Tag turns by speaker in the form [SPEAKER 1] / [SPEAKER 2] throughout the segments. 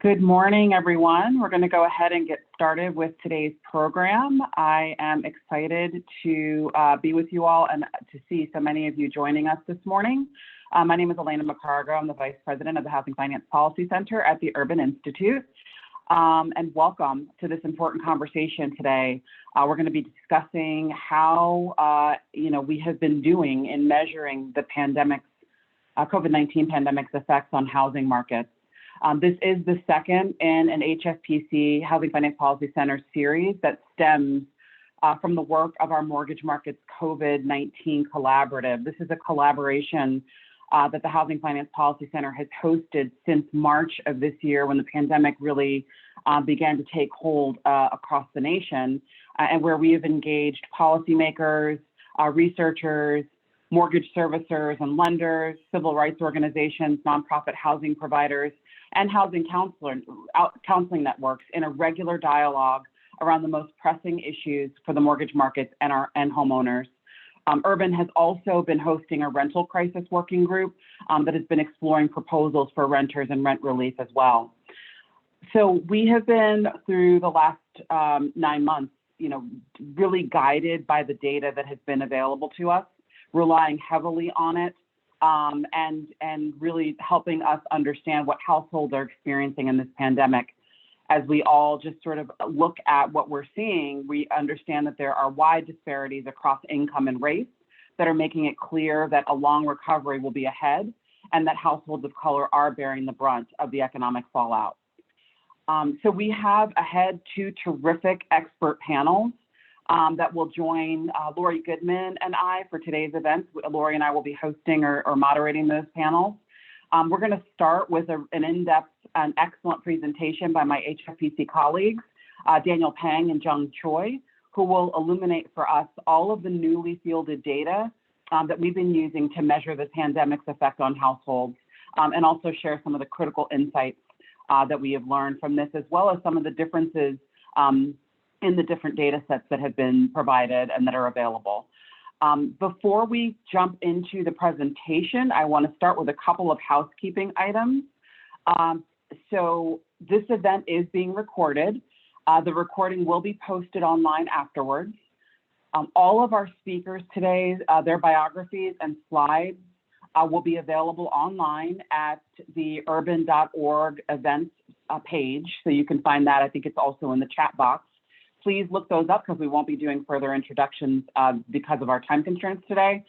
[SPEAKER 1] Good morning, everyone. We're going to go ahead and get started with today's program. I am excited to be with you all and to see so many of you joining us this morning. My name is Elena McCargo. I'm the Vice President of the Housing Finance Policy Center at the Urban Institute. And welcome to this important conversation today. We're going to be discussing how we have been doing in measuring the COVID-19 pandemic's effects on housing markets. This is the second in an HFPC Housing Finance Policy Center series that stems from the work of our Mortgage Markets COVID-19 Collaborative. This is a collaboration that the Housing Finance Policy Center has hosted since March of this year, when the pandemic really began to take hold across the nation, and where we have engaged policymakers, researchers, mortgage servicers and lenders, civil rights organizations, nonprofit housing providers, and housing counseling networks in a regular dialogue around the most pressing issues for the mortgage markets and homeowners. Urban has also been hosting a rental crisis working group that has been exploring proposals for renters and rent relief as well. So we have been, through the last 9 months, really guided by the data that has been available to us, relying heavily on it, and really helping us understand what households are experiencing in this pandemic. As we all just sort of look at what we're seeing, we understand that there are wide disparities across income and race that are making it clear that a long recovery will be ahead, and that households of color are bearing the brunt of the economic fallout. So we have ahead 2 terrific expert panels that will join Lori Goodman and I for today's event. Lori and I will be hosting or moderating those panels. We're going to start with an in-depth and excellent presentation by my HFPC colleagues, Daniel Peng and Jung Choi, who will illuminate for us all of the newly fielded data that we've been using to measure the pandemic's effect on households, and also share some of the critical insights that we have learned from this, as well as some of the differences in the different data sets that have been provided and that are available. Before we jump into the presentation, I want to start with a couple of housekeeping items. So this event is being recorded. The recording will be posted online afterwards. All of our speakers today, their biographies and slides will be available online at the urban.org events page. So you can find that. I think it's also in the chat box. Please look those up, because we won't be doing further introductions because of our time constraints today.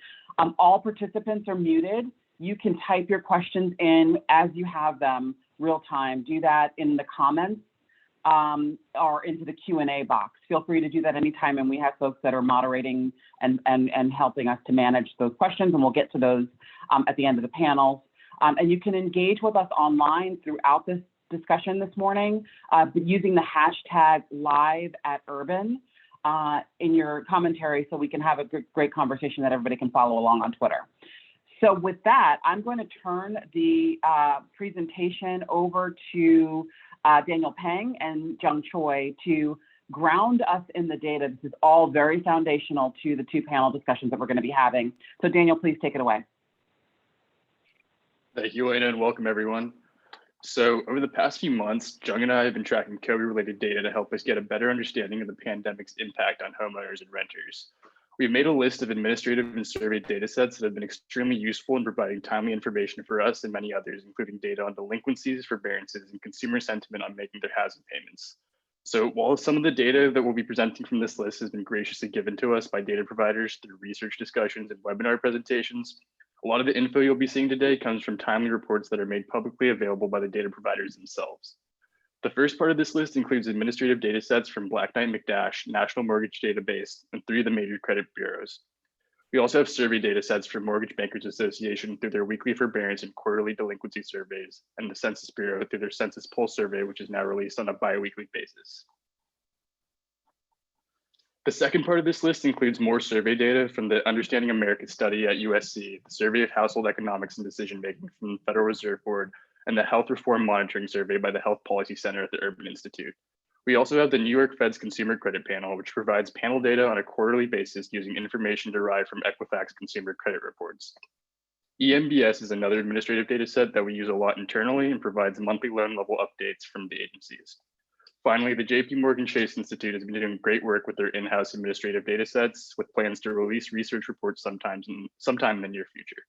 [SPEAKER 1] All participants are muted. You can type your questions in as you have them real time. Do that in the comments or into the Q&A box. Feel free to do that anytime, and we have folks that are moderating and helping us to manage those questions, and we'll get to those at the end of the panels. And you can engage with us online throughout this discussion this morning using the hashtag #LiveAtUrban in your commentary, so we can have a great conversation that everybody can follow along on Twitter. So with that, I'm going to turn the presentation over to Daniel Peng and Jung Choi to ground us in the data. This is all very foundational to the 2 panel discussions that we're going to be having. So Daniel, please take it away.
[SPEAKER 2] Thank you, Elena, and welcome everyone. So over the past few months, Jung and I have been tracking COVID-related data to help us get a better understanding of the pandemic's impact on homeowners and renters. We've made a list of administrative and survey data sets that have been extremely useful in providing timely information for us and many others, including data on delinquencies, forbearances, and consumer sentiment on making their housing payments. So while some of the data that we'll be presenting from this list has been graciously given to us by data providers through research discussions and webinar presentations, a lot of the info you'll be seeing today comes from timely reports that are made publicly available by the data providers themselves. The first part of this list includes administrative data sets from Black Knight McDash, National Mortgage Database, and 3 of the major credit bureaus. We also have survey data sets from Mortgage Bankers Association through their weekly forbearance and quarterly delinquency surveys, and the Census Bureau through their Census Pulse survey, which is now released on a bi-weekly basis. The second part of this list includes more survey data from the Understanding America study at USC, the Survey of Household Economics and Decision-Making from the Federal Reserve Board, and the Health Reform Monitoring Survey by the Health Policy Center at the Urban Institute. We also have the New York Fed's Consumer Credit Panel, which provides panel data on a quarterly basis using information derived from Equifax consumer credit reports. EMBS is another administrative data set that we use a lot internally and provides monthly loan level updates from the agencies. Finally, the JP Morgan Chase Institute has been doing great work with their in-house administrative data sets with plans to release research reports sometime in the near future.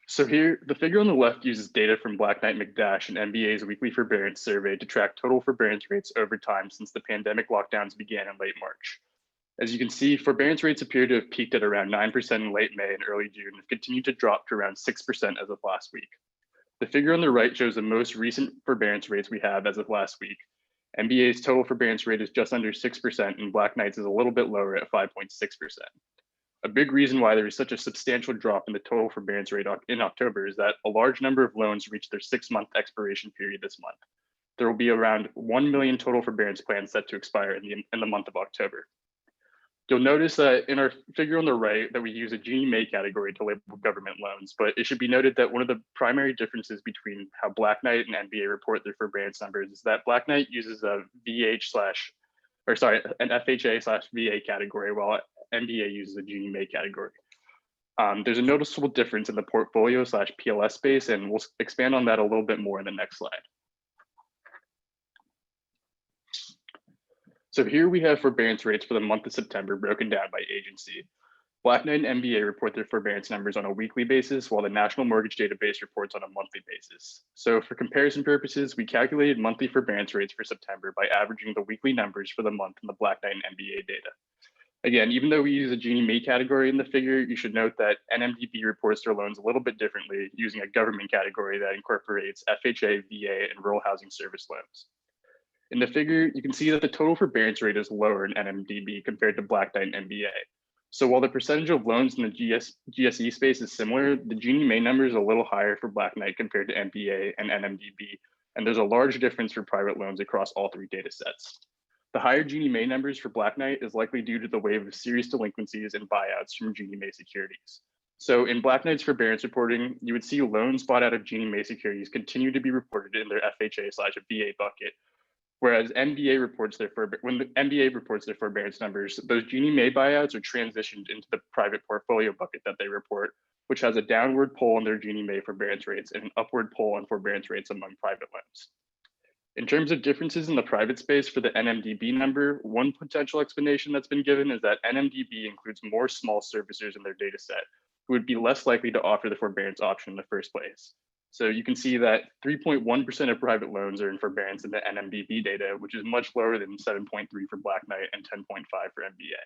[SPEAKER 2] So here, the figure on the left uses data from Black Knight McDash and MBA's weekly forbearance survey to track total forbearance rates over time since the pandemic lockdowns began in late March. As you can see, forbearance rates appear to have peaked at around 9% in late May and early June and have continued to drop to around 6% as of last week. The figure on the right shows the most recent forbearance rates we have as of last week. MBA's total forbearance rate is just under 6% and Black Knight's is a little bit lower at 5.6%. A big reason why there is such a substantial drop in the total forbearance rate in October is that a large number of loans reach their 6-month expiration period this month. There will be around 1 million total forbearance plans set to expire in the month of October. You'll notice that in our figure on the right that we use a Ginnie Mae category to label government loans, but it should be noted that one of the primary differences between how Black Knight and MBA report their forbearance numbers is that Black Knight uses a an FHA/VA category, while MBA uses a Ginnie Mae category. There's a noticeable difference in the portfolio/PLS space, and we'll expand on that a little bit more in the next slide. So here we have forbearance rates for the month of September broken down by agency. Black Knight and MBA report their forbearance numbers on a weekly basis, while the National Mortgage Database reports on a monthly basis. So for comparison purposes, we calculated monthly forbearance rates for September by averaging the weekly numbers for the month in the Black Knight and MBA data. Again, even though we use a Ginnie Mae category in the figure, you should note that NMDB reports their loans a little bit differently, using a government category that incorporates FHA, VA, and rural housing service loans. In the figure, you can see that the total forbearance rate is lower in NMDB compared to Black Knight and MBA. So while the percentage of loans in the GSE space is similar, the Ginnie Mae number is a little higher for Black Knight compared to MBA and NMDB, and there's a large difference for private loans across all three data sets. The higher Ginnie Mae numbers for Black Knight is likely due to the wave of serious delinquencies and buyouts from Ginnie Mae securities. So in Black Knight's forbearance reporting, you would see loans bought out of Ginnie Mae securities continue to be reported in their FHA/VA bucket, whereas MBA reports when the MBA reports their forbearance numbers, those Ginnie Mae buyouts are transitioned into the private portfolio bucket that they report, which has a downward pull on their Ginnie Mae forbearance rates and an upward pull on forbearance rates among private loans. In terms of differences in the private space for the NMDB number, one potential explanation that's been given is that NMDB includes more small servicers in their data set who would be less likely to offer the forbearance option in the first place. So you can see that 3.1% of private loans are in forbearance in the NMDB data, which is much lower than 7.3 for Black Knight and 10.5 for MBA.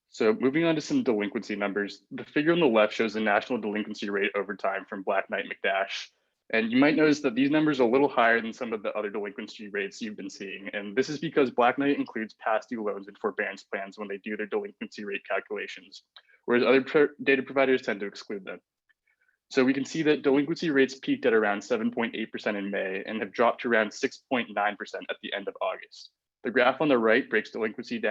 [SPEAKER 2] So moving on to some delinquency numbers, the figure on the left shows the national delinquency rate over time from Black Knight McDash. And you might notice that these numbers are a little higher than some of the other delinquency rates you've been seeing. And this is because Black Knight includes past due loans and forbearance plans when they do their delinquency rate calculations, whereas other data providers tend to exclude them. So we can see that delinquency rates peaked at around 7.8% in May and have dropped to around 6.9% at the end of August. The graph on the right breaks delinquency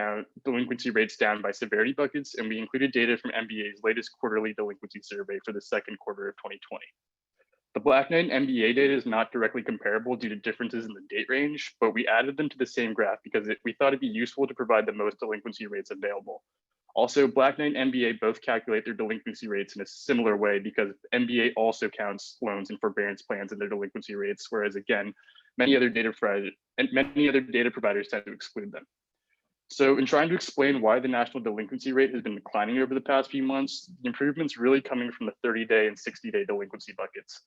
[SPEAKER 2] rates down by severity buckets, and we included data from MBA's latest quarterly delinquency survey for the second quarter of 2020. The Black Knight and MBA data is not directly comparable due to differences in the date range, but we added them to the same graph because we thought it'd be useful to provide the most delinquency rates available. Also, Black Knight and MBA both calculate their delinquency rates in a similar way because MBA also counts loans and forbearance plans in their delinquency rates, whereas again, many other data providers tend to exclude them. So in trying to explain why the national delinquency rate has been declining over the past few months, the improvement's really coming from the 30-day and 60-day delinquency buckets.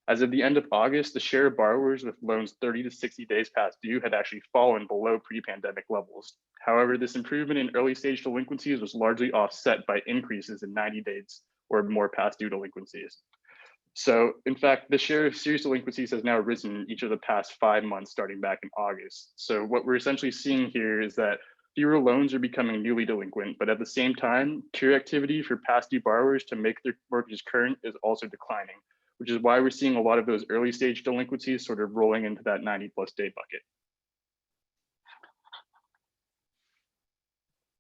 [SPEAKER 2] As of the end of August, the share of borrowers with loans 30 to 60 days past due had actually fallen below pre-pandemic levels. However, this improvement in early stage delinquencies was largely offset by increases in 90 days or more past due delinquencies. So in fact, the share of serious delinquencies has now risen each of the past 5 months starting back in August. So what we're essentially seeing here is that fewer loans are becoming newly delinquent, but at the same time, cure activity for past due borrowers to make their mortgages current is also declining, which is why we're seeing a lot of those early stage delinquencies sort of rolling into that 90+ day bucket.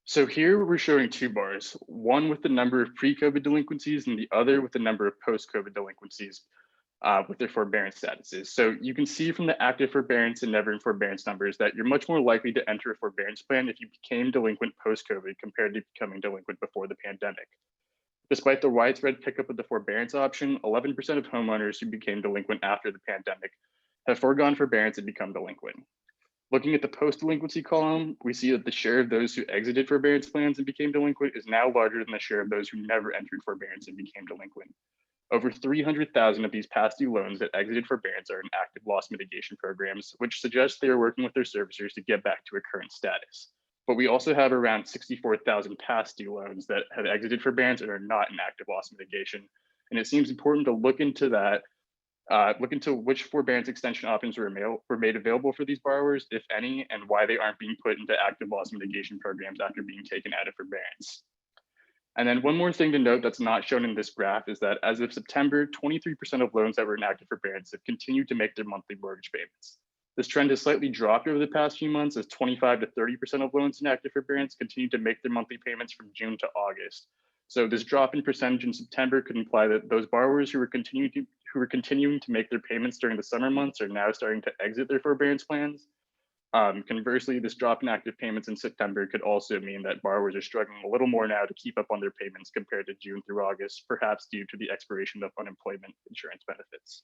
[SPEAKER 2] So here we're showing two bars, one with the number of pre-COVID delinquencies and the other with the number of post-COVID delinquencies. with their forbearance statuses. So you can see from the active forbearance and never in forbearance numbers that you're much more likely to enter a forbearance plan if you became delinquent post-COVID compared to becoming delinquent before the pandemic. Despite the widespread pickup of the forbearance option, 11% of homeowners who became delinquent after the pandemic have foregone forbearance and become delinquent. Looking at the post-delinquency column, we see that the share of those who exited forbearance plans and became delinquent is now larger than the share of those who never entered forbearance and became delinquent. Over 300,000 of these past due loans that exited forbearance are in active loss mitigation programs, which suggests they are working with their servicers to get back to a current status. But we also have around 64,000 past due loans that have exited forbearance and are not in active loss mitigation. And it seems important to look into that, look into which forbearance extension options were made available for these borrowers, if any, and why they aren't being put into active loss mitigation programs after being taken out of forbearance. And then one more thing to note that's not shown in this graph is that as of September, 23% of loans that were in active forbearance have continued to make their monthly mortgage payments. This trend has slightly dropped over the past few months as 25 to 30% of loans in active forbearance continue to make their monthly payments from June to August. So this drop in percentage in September could imply that those borrowers who were continuing to make their payments during the summer months are now starting to exit their forbearance plans. Conversely, this drop in active payments in September could also mean that borrowers are struggling a little more now to keep up on their payments compared to June through August, perhaps due to the expiration of unemployment insurance benefits.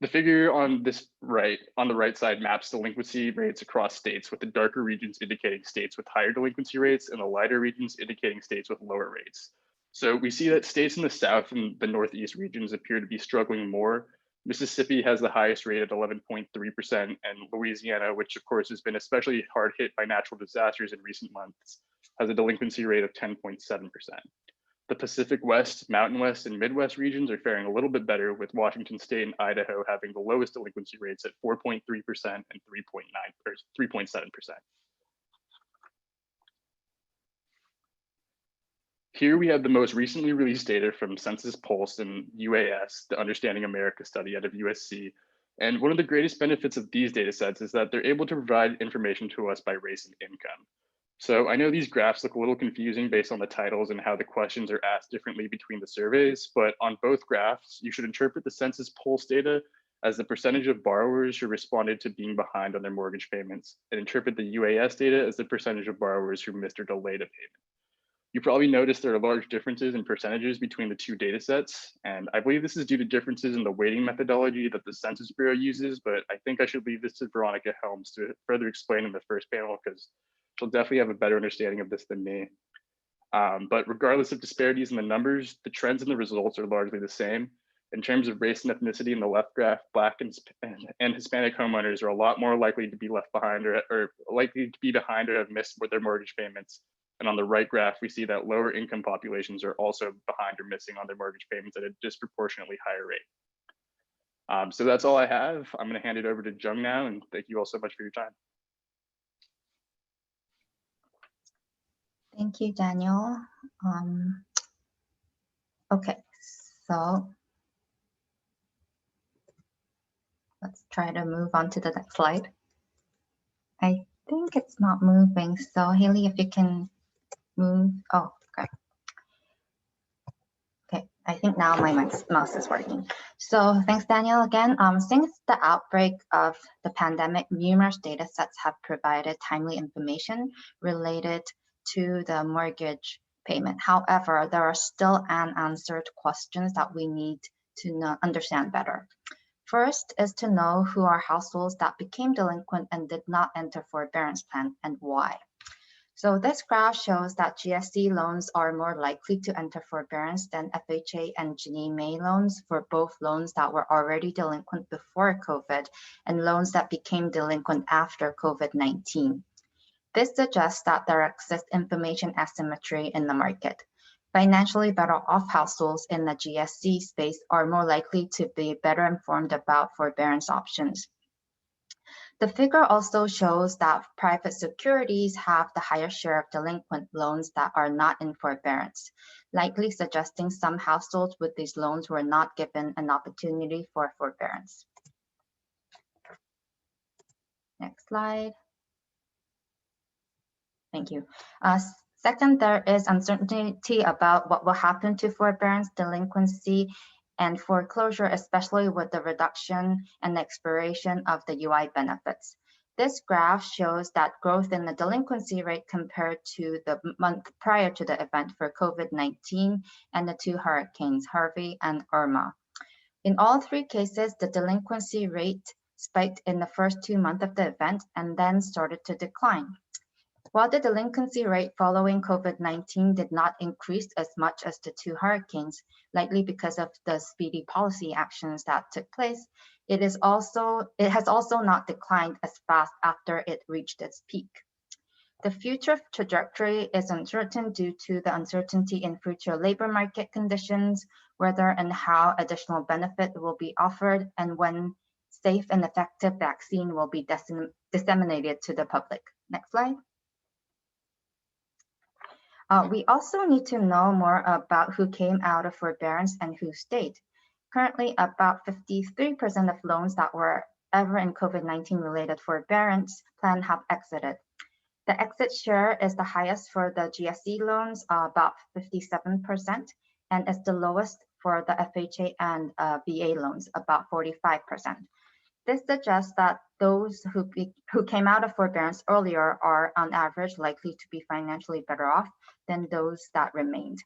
[SPEAKER 2] The figure on the right side maps delinquency rates across states, with the darker regions indicating states with higher delinquency rates and the lighter regions indicating states with lower rates. So we see that states in the South and the Northeast regions appear to be struggling more. Mississippi has the highest rate at 11.3%, and Louisiana, which of course has been especially hard hit by natural disasters in recent months, has a delinquency rate of 10.7%. The Pacific West, Mountain West, and Midwest regions are faring a little bit better, with Washington State and Idaho having the lowest delinquency rates at 4.3% and 3.7%. Here we have the most recently released data from Census Pulse and UAS, the Understanding America study out of USC. And one of the greatest benefits of these data sets is that they're able to provide information to us by race and income. So I know these graphs look a little confusing based on the titles and how the questions are asked differently between the surveys, but on both graphs, you should interpret the Census Pulse data as the percentage of borrowers who responded to being behind on their mortgage payments, and interpret the UAS data as the percentage of borrowers who missed or delayed a payment. You probably noticed there are large differences in percentages between the two data sets, and I believe this is due to differences in the weighting methodology that the Census Bureau uses, but I think I should leave this to Veronica Helms to further explain in the first panel, because she'll definitely have a better understanding of this than me. But regardless of disparities in the numbers, the trends in the results are largely the same. In terms of race and ethnicity in the left graph, Black and Hispanic homeowners are a lot more likely to be left behind or likely to be behind or have missed with their mortgage payments. And on the right graph, we see that lower income populations are also behind or missing on their mortgage payments at a disproportionately higher rate. So that's all I have. I'm going to hand it over to Jung now, and thank you all so much for your time.
[SPEAKER 3] Thank you, Daniel. Okay, so let's try to move on to the next slide. I think it's not moving, so Haley, if you can move. Oh, okay. Okay, I think now my mouse is working. So thanks, Daniel, again. Since the outbreak of the pandemic, numerous data sets have provided timely information related to the mortgage payment. However, there are still unanswered questions that we need to understand better. First is to know who are households that became delinquent and did not enter forbearance plan and why. So this graph shows that GSE loans are more likely to enter forbearance than FHA and Ginnie Mae loans for both loans that were already delinquent before COVID and loans that became delinquent after COVID-19. This suggests that there exists information asymmetry in the market. Financially better off households in the GSE space are more likely to be better informed about forbearance options. The figure also shows that private securities have the higher share of delinquent loans that are not in forbearance, likely suggesting some households with these loans were not given an opportunity for forbearance. Next slide. Thank you. Second, there is uncertainty about what will happen to forbearance, delinquency, and foreclosure, especially with the reduction and expiration of the UI benefits. This graph shows that growth in the delinquency rate compared to the month prior to the event for COVID-19 and the two hurricanes, Harvey and Irma. In all three cases, the delinquency rate spiked in the first 2 months of the event and then started to decline. While the delinquency rate following COVID-19 did not increase as much as the two hurricanes, likely because of the speedy policy actions that took place, it has also not declined as fast after it reached its peak. The future trajectory is uncertain due to the uncertainty in future labor market conditions, whether and how additional benefit will be offered, and when safe and effective vaccine will be disseminated to the public. Next slide. We also need to know more about who came out of forbearance and who stayed. Currently, about 53% of loans that were ever in COVID-19 related forbearance plan have exited. The exit share is the highest for the GSE loans, about 57%, and is the lowest for the FHA and VA loans, about 45%. This suggests that those who came out of forbearance earlier are on average likely to be financially better off than those that remained.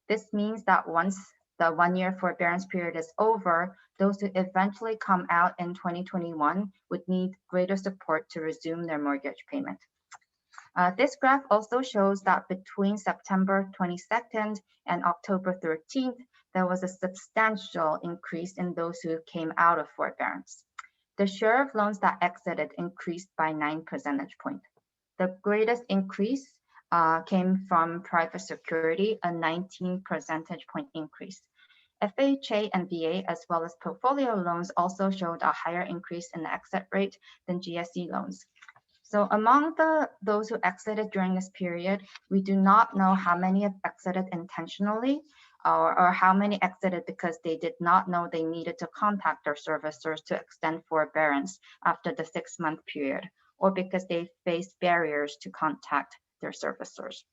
[SPEAKER 3] This means that once the 1-year forbearance period is over, those who eventually come out in 2021 would need greater support to resume their mortgage payment. This graph also shows that between September 22nd and October 13th, there was a substantial increase in those who came out of forbearance. The share of loans that exited increased by 9 percentage points. The greatest increase came from private security, a 19 percentage point increase. FHA and VA, as well as portfolio loans, also showed a higher increase in the exit rate than GSE loans. So among those who exited during this period, we do not know how many have exited intentionally or how many exited because they did not know they needed to contact their servicers to extend forbearance after the 6-month period, or because they faced barriers to contact their servicers.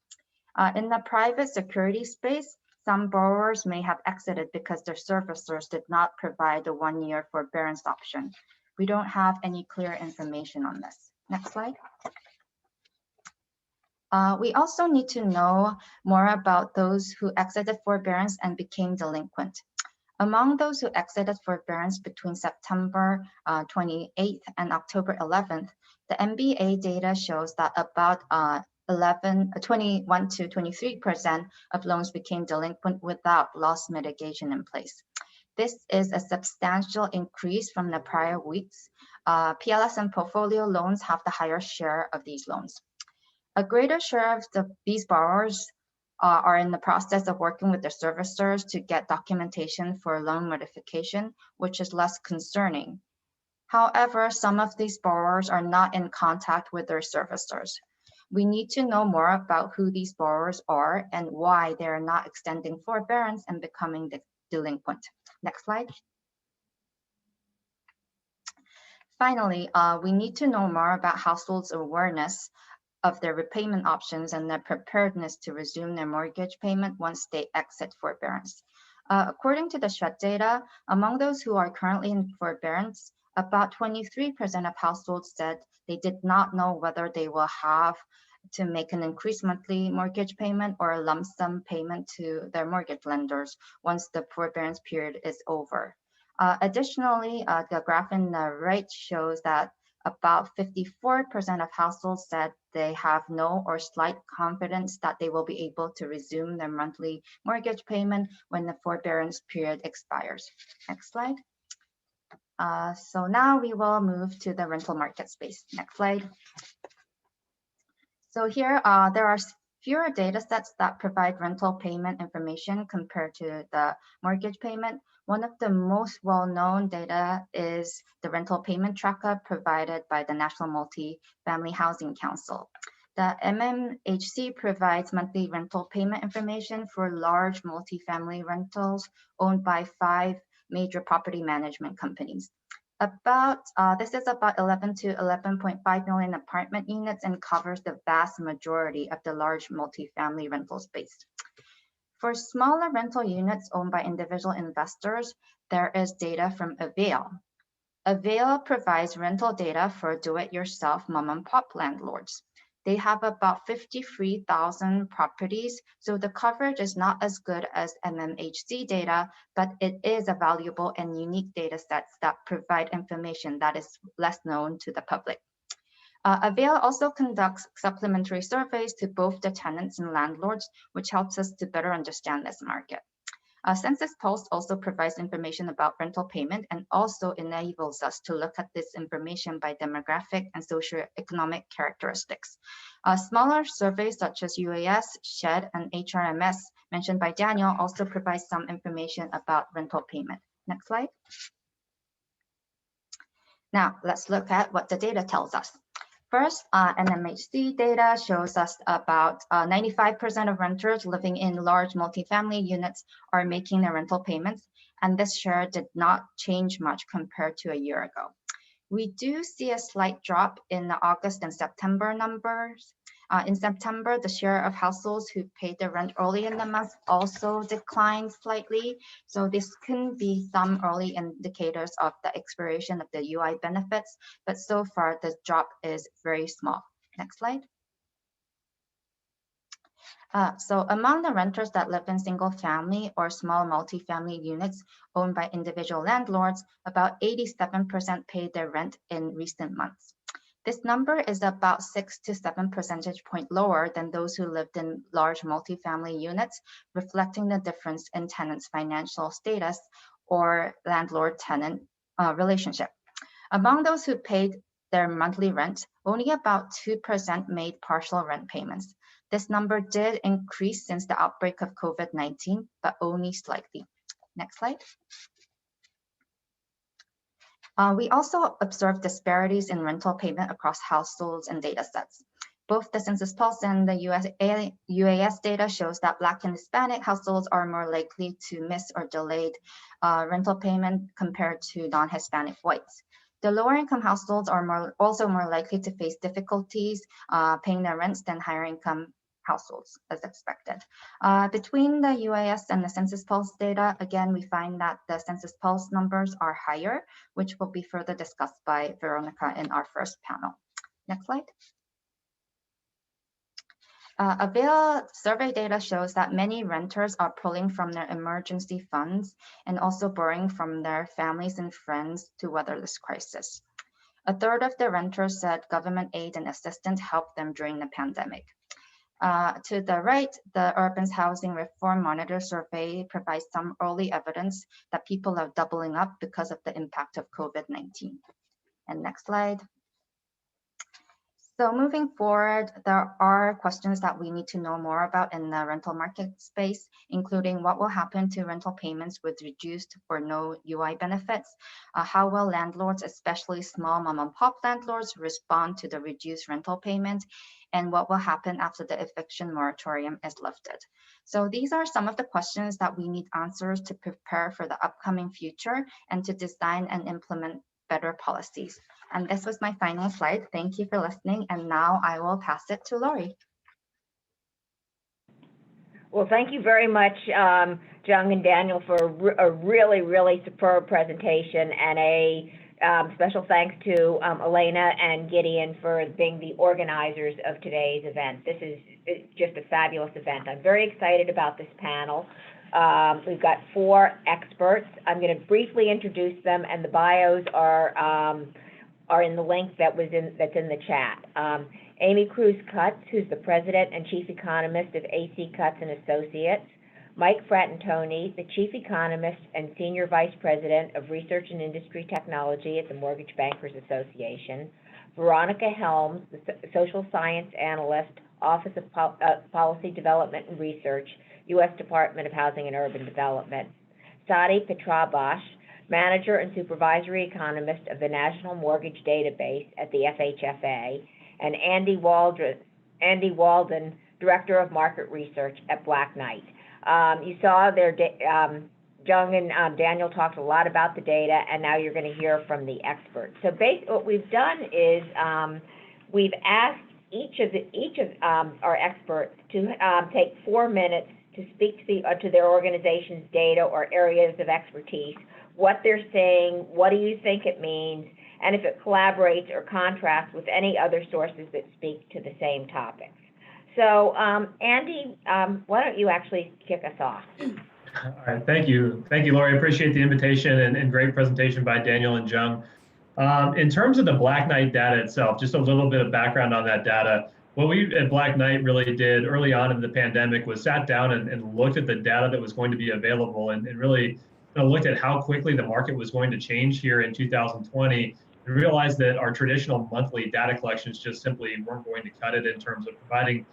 [SPEAKER 3] In the private security space, some borrowers may have exited because their servicers did not provide the 1-year forbearance option. We don't have any clear information on this. Next slide. We also need to know more about those who exited forbearance and became delinquent. Among those who exited forbearance between September 28th and October 11th, the MBA data shows that about 21 to 23% of loans became delinquent without loss mitigation in place. This is a substantial increase from the prior weeks. PLS and portfolio loans have the higher share of these loans. A greater share of these borrowers are in the process of working with their servicers to get documentation for loan modification, which is less concerning. However, some of these borrowers are not in contact with their servicers. We need to know more about who these borrowers are and why they are not extending forbearance and becoming delinquent. Next slide. Finally, we need to know more about households' awareness of their repayment options and their preparedness to resume their mortgage payment once they exit forbearance. According to the SHRED data, among those who are currently in forbearance, about 23% of households said they did not know whether they will have to make an increased monthly mortgage payment or a lump sum payment to their mortgage lenders once the forbearance period is over. Additionally, the graph in the right shows that about 54% of households said they have no or slight confidence that they will be able to resume their monthly mortgage payment when the forbearance period expires. Next slide. So now we will move to the rental market space. Next slide. So here there are fewer data sets that provide rental payment information compared to the mortgage payment. One of the most well-known data is the rental payment tracker provided by the National Multi-Family Housing Council. The MMHC provides monthly rental payment information for large multifamily rentals owned by 5 major property management companies. This is about 11 to 11.5 million apartment units and covers the vast majority of the large multifamily rental space. For smaller rental units owned by individual investors, there is data from Avail. Avail provides rental data for do-it-yourself mom-and-pop landlords. They have about 53,000 properties, so the coverage is not as good as MMHC data, but it is a valuable and unique data sets that provide information that is less known to the public. Avail also conducts supplementary surveys to both the tenants and landlords, which helps us to better understand this market. Census Pulse also provides information about rental payment and also enables us to look at this information by demographic and socioeconomic characteristics. Smaller surveys such as UAS, SHED, and HRMS mentioned by Daniel also provide some information about rental payment. Next slide. Now, let's look at what the data tells us. First, NMHC data shows us about 95% of renters living in large multifamily units are making their rental payments, and this share did not change much compared to a year ago. We do see a slight drop in the August and September numbers. In September, the share of households who paid their rent early in the month also declined slightly. So this can be some early indicators of the expiration of the UI benefits, but so far the drop is very small. Next slide. So among the renters that live in single family or small multifamily units owned by individual landlords, about 87% paid their rent in recent months. This number is about 6 to 7 percentage points lower than those who lived in large multifamily units, reflecting the difference in tenants' financial status or landlord-tenant relationship. Among those who paid their monthly rent, only about 2% made partial rent payments. This number did increase since the outbreak of COVID-19, but only slightly. Next slide. We also observed disparities in rental payment across households and data sets. Both the Census Pulse and the UAS data shows that Black and Hispanic households are more likely to miss or delayed rental payment compared to non-Hispanic whites. The lower income households are also more likely to face difficulties paying their rents than higher income households, as expected. Between the UAS and the Census Pulse data, again, we find that the Census Pulse numbers are higher, which will be further discussed by Veronica in our first panel. Next slide. Avail survey data shows that many renters are pulling from their emergency funds and also borrowing from their families and friends to weather this crisis. A third of the renters said government aid and assistance helped them during the pandemic. To the right, the Urban's Housing Reform Monitor survey provides some early evidence that people are doubling up because of the impact of COVID-19. And next slide. So moving forward, there are questions that we need to know more about in the rental market space, including what will happen to rental payments with reduced or no UI benefits, how will landlords, especially small mom and pop landlords, respond to the reduced rental payment, and what will happen after the eviction moratorium is lifted. So these are some of the questions that we need answers to prepare for the upcoming future and to design and implement better policies. And this was my final slide. Thank you for listening. And now I will pass it to Lori.
[SPEAKER 4] Well, thank you very much, Jung and Daniel, for a really, really superb presentation, and a special thanks to Elena and Gideon for being the organizers of today's event. This is just a fabulous event. I'm very excited about this panel. We've got 4 experts. I'm going to briefly introduce them, and the bios are in the link that's in the chat. Amy Cruz-Cutts, who's the president and chief economist of AC Cutts and Associates. Mike Fratantoni, the chief economist and senior vice president of research and industry technology at the Mortgage Bankers Association. Veronica Helms, the social science analyst, Office of Policy Development and Research, U.S. Department of Housing and Urban Development. Sadi Petrabash, manager and supervisory economist of the National Mortgage Database at the FHFA, and Andy Walden, director of market research at Black Knight. You saw their Jung and Daniel talked a lot about the data, and now you're going to hear from the experts. So what we've done is we've asked each of our experts to take 4 minutes to speak to their organization's data or areas of expertise, what they're saying, what do you think it means, and if it collaborates or contrasts with any other sources that speak to the same topics. So, Andy, why don't you actually kick us off?
[SPEAKER 5] All right, thank you. Thank you, Lori. I appreciate the invitation and great presentation by Daniel and Jung. In terms of the Black Knight data itself, just a little bit of background on that data. What we at Black Knight really did early on in the pandemic was sat down and looked at the data that was going to be available and really looked at how quickly the market was going to change here in 2020 and realized that our traditional monthly data collections just simply weren't going to cut it in terms of providing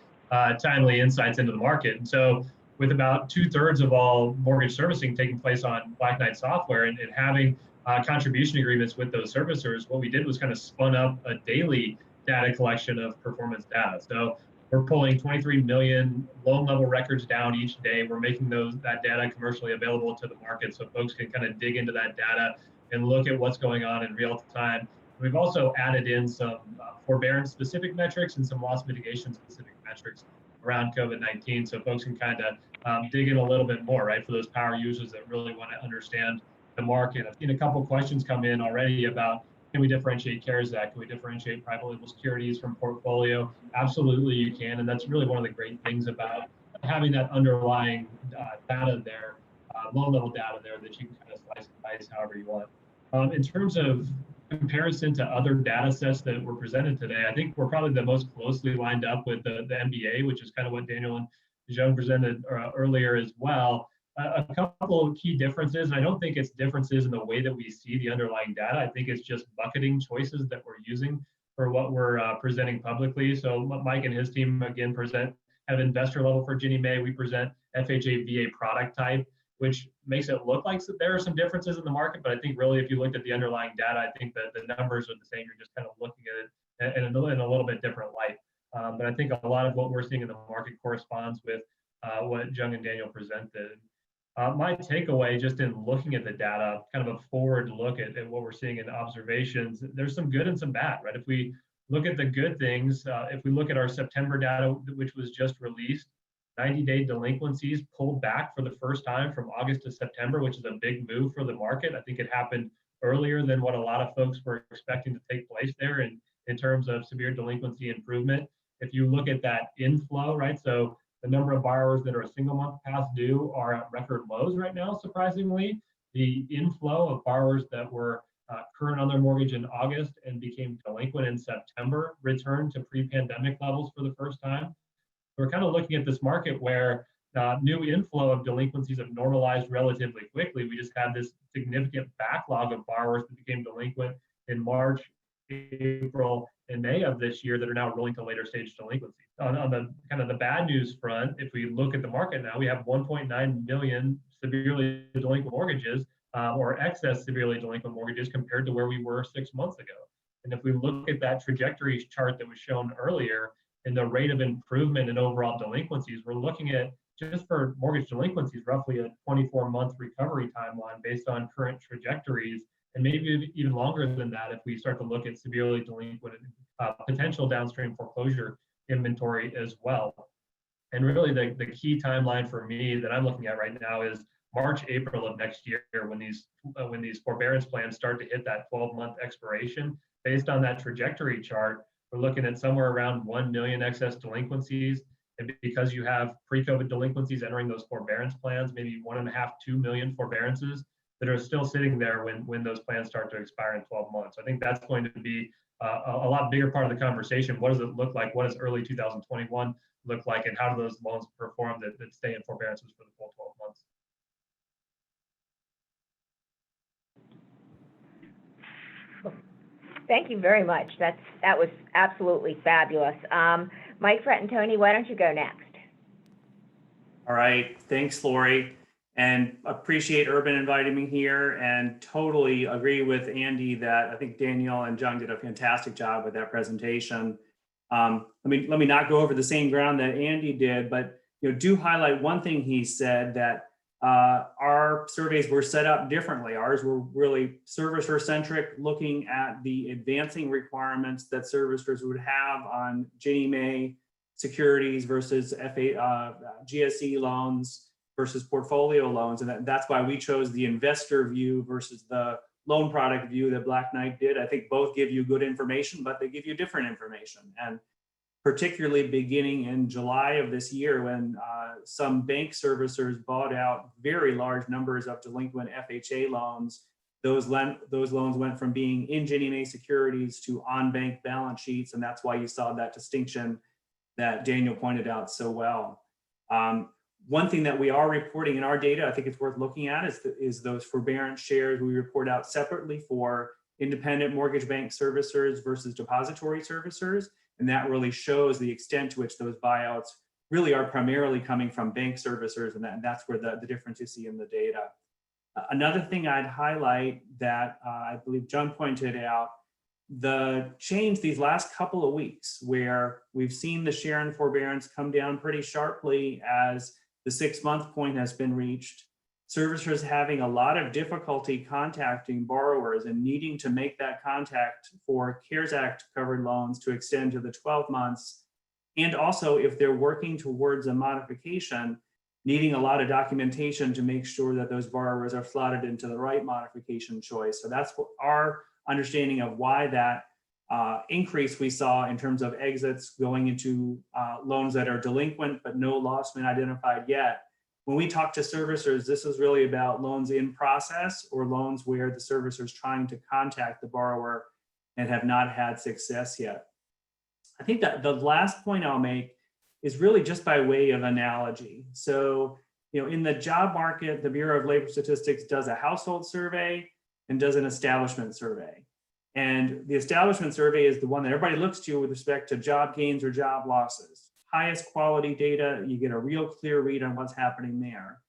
[SPEAKER 5] timely insights into the market. And so with about 2/3 of all mortgage servicing taking place on Black Knight software and having contribution agreements with those servicers, what we did was kind of spun up a daily data collection of performance data. So we're pulling 23 million loan level records down each day. We're making that data commercially available to the market so folks can kind of dig into that data and look at what's going on in real time. We've also added in some forbearance specific metrics and some loss mitigation specific metrics around COVID-19 so folks can kind of dig in a little bit more, right, for those power users that really want to understand the market. I've seen a couple questions come in already about, can we differentiate CARES Act? Can we differentiate private label securities from portfolio? Absolutely you can, and that's really one of the great things about having that underlying data there, loan level data there that you can kind of slice and dice however you want. In terms of comparison to other data sets that were presented today, I think we're probably the most closely lined up with the MBA, which is kind of what Daniel and Jung presented earlier as well. A couple of key differences, and I don't think it's differences in the way that we see the underlying data. I think it's just bucketing choices that we're using for what we're presenting publicly. So Mike and his team again have investor level for Ginnie Mae. We present FHA VA product type, which makes it look like there are some differences in the market. But I think really if you looked at the underlying data, I think that the numbers are the same. You're just kind of looking at it in a little bit different light. But I think a lot of what we're seeing in the market corresponds with what Jung and Daniel presented. My takeaway just in looking at the data, kind of a forward look at what we're seeing in observations, there's some good and some bad, right? If we look at the good things, if we look at our September data, which was just released, 90-day delinquencies pulled back for the first time from August to September, which is a big move for the market. I think it happened earlier than what a lot of folks were expecting to take place there in terms of severe delinquency improvement. If you look at that inflow, right? So the number of borrowers that are a single month past due are at record lows right now, surprisingly. The inflow of borrowers that were current on their mortgage in August and became delinquent in September returned to pre-pandemic levels for the first time. We're kind of looking at this market where new inflow of delinquencies have normalized relatively quickly. We just had this significant backlog of borrowers that became delinquent in March, April, and May of this year that are now rolling to later stage delinquency. On the kind of the bad news front, if we look at the market now, we have 1.9 million severely delinquent mortgages or excess severely delinquent mortgages compared to where we were 6 months ago. And if we look at that trajectory chart that was shown earlier in the rate of improvement in overall delinquencies, we're looking at just for mortgage delinquencies, roughly a 24-month recovery timeline based on current trajectories, and maybe even longer than that if we start to look at severely delinquent potential downstream foreclosure inventory as well. And really the key timeline for me that I'm looking at right now is March, April of next year when these forbearance plans start to hit that 12-month expiration. Based on that trajectory chart, we're looking at somewhere around 1 million excess delinquencies. And because you have pre-COVID delinquencies entering those forbearance plans, maybe 1.5, 2 million forbearances that are still sitting there when those plans start to expire in 12 months. I think that's going to be a lot bigger part of the conversation. What does it look like? What does early 2021 look like? And how do those loans perform that stay in forbearances for the full 12 months?
[SPEAKER 4] Thank you very much. That was absolutely fabulous. Mike Fratantoni, why don't you go next?
[SPEAKER 6] All right, thanks, Lori, and appreciate Urban inviting me here, and totally agree with Andy that I think Daniel and Jung did a fantastic job with that presentation. Let me not go over the same ground that Andy did, but do highlight one thing he said, that our surveys were set up differently. Ours were really servicer-centric, looking at the advancing requirements that servicers would have on Ginnie Mae securities versus GSE loans versus portfolio loans. And that's why we chose the investor view versus the loan product view that Black Knight did. I think both give you good information, but they give you different information. And particularly beginning in July of this year, when some bank servicers bought out very large numbers of delinquent FHA loans, those loans went from being in Ginnie Mae securities to on-bank balance sheets, and that's why you saw that distinction that Daniel pointed out so well. One thing that we are reporting in our data, I think it's worth looking at, is those forbearance shares we report out separately for independent mortgage bank servicers versus depository servicers. And that really shows the extent to which those buyouts really are primarily coming from bank servicers, and that's where the difference you see in the data. Another thing I'd highlight that I believe John pointed out, the change these last couple of weeks where we've seen the share in forbearance come down pretty sharply as the 6-month point has been reached, servicers having a lot of difficulty contacting borrowers and needing to make that contact for CARES Act covered loans to extend to the 12 months. And also, if they're working towards a modification, needing a lot of documentation to make sure that those borrowers are slotted into the right modification choice. So that's what our understanding of why that increase we saw in terms of exits going into loans that are delinquent but no loss been identified yet. When we talk to servicers, this is really about loans in process or loans where the servicer is trying to contact the borrower and have not had success yet. I think that the last point I'll make is really just by way of analogy. So, in the job market, the Bureau of Labor Statistics does a household survey and does an establishment survey. And the establishment survey is the one that everybody looks to with respect to job gains or job losses. Highest quality data, you get a real clear read on what's happening there.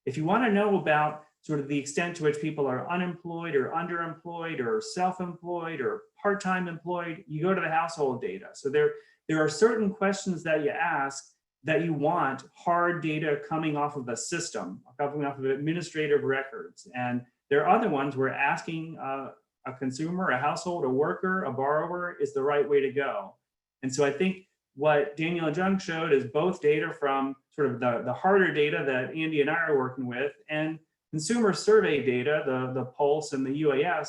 [SPEAKER 6] If you want to know about sort of the extent to which people are unemployed or underemployed or self-employed or part-time employed, you go to the household data. So there are certain questions that you ask that you want hard data coming off of a system, coming off of administrative records. And there are other ones where asking a consumer, a household, a worker, a borrower is the right way to go. And so I think what Daniel and Jung showed is both data from sort of the harder data that Andy and I are working with and consumer survey data, the Pulse and the UAS,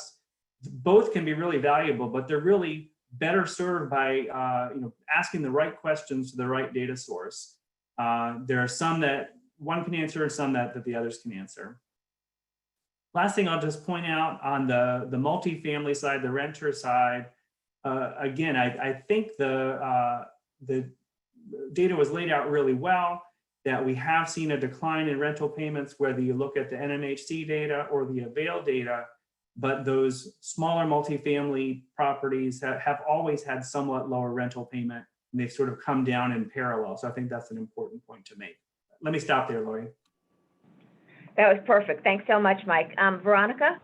[SPEAKER 6] both can be really valuable, but they're really better served by asking the right questions to the right data source. There are some that one can answer and some that the others can answer. Last thing I'll just point out on the multifamily side, the renter side, again, I think the data was laid out really well, that we have seen a decline in rental payments, whether you look at the NMHC data or the Avail data, but those smaller multifamily properties have always had somewhat lower rental payment, and they've sort of come down in parallel. So I think that's an important point to make. Let me stop there, Lori.
[SPEAKER 4] That was perfect. Thanks so much, Mike. Veronica?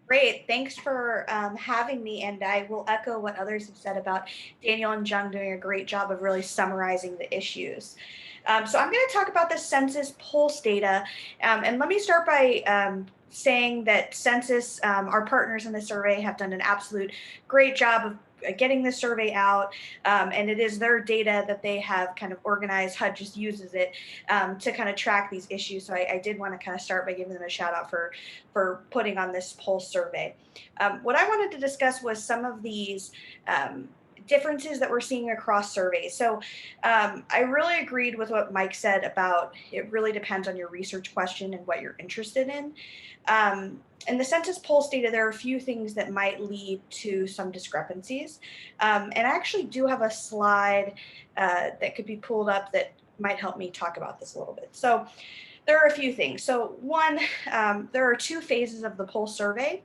[SPEAKER 7] Great, thanks for having me, and I will echo what others have said about Daniel and Jung doing a great job of really summarizing the issues. So I'm going to talk about the census pulse data, and let me start by saying that Census, our partners in the survey, have done an absolute great job of getting the survey out, and it is their data that they have kind of organized. HUD just uses it to kind of track these issues. So I did want to kind of start by giving them a shout out for putting on this pulse survey. What I wanted to discuss was some of these differences that we're seeing across surveys. So I really agreed with what Mike said about it really depends on your research question and what you're interested in. In the census pulse data, there are a few things that might lead to some discrepancies. And I actually do have a slide that could be pulled up that might help me talk about this a little bit. So there are a few things. So one, there are two phases of the pulse survey.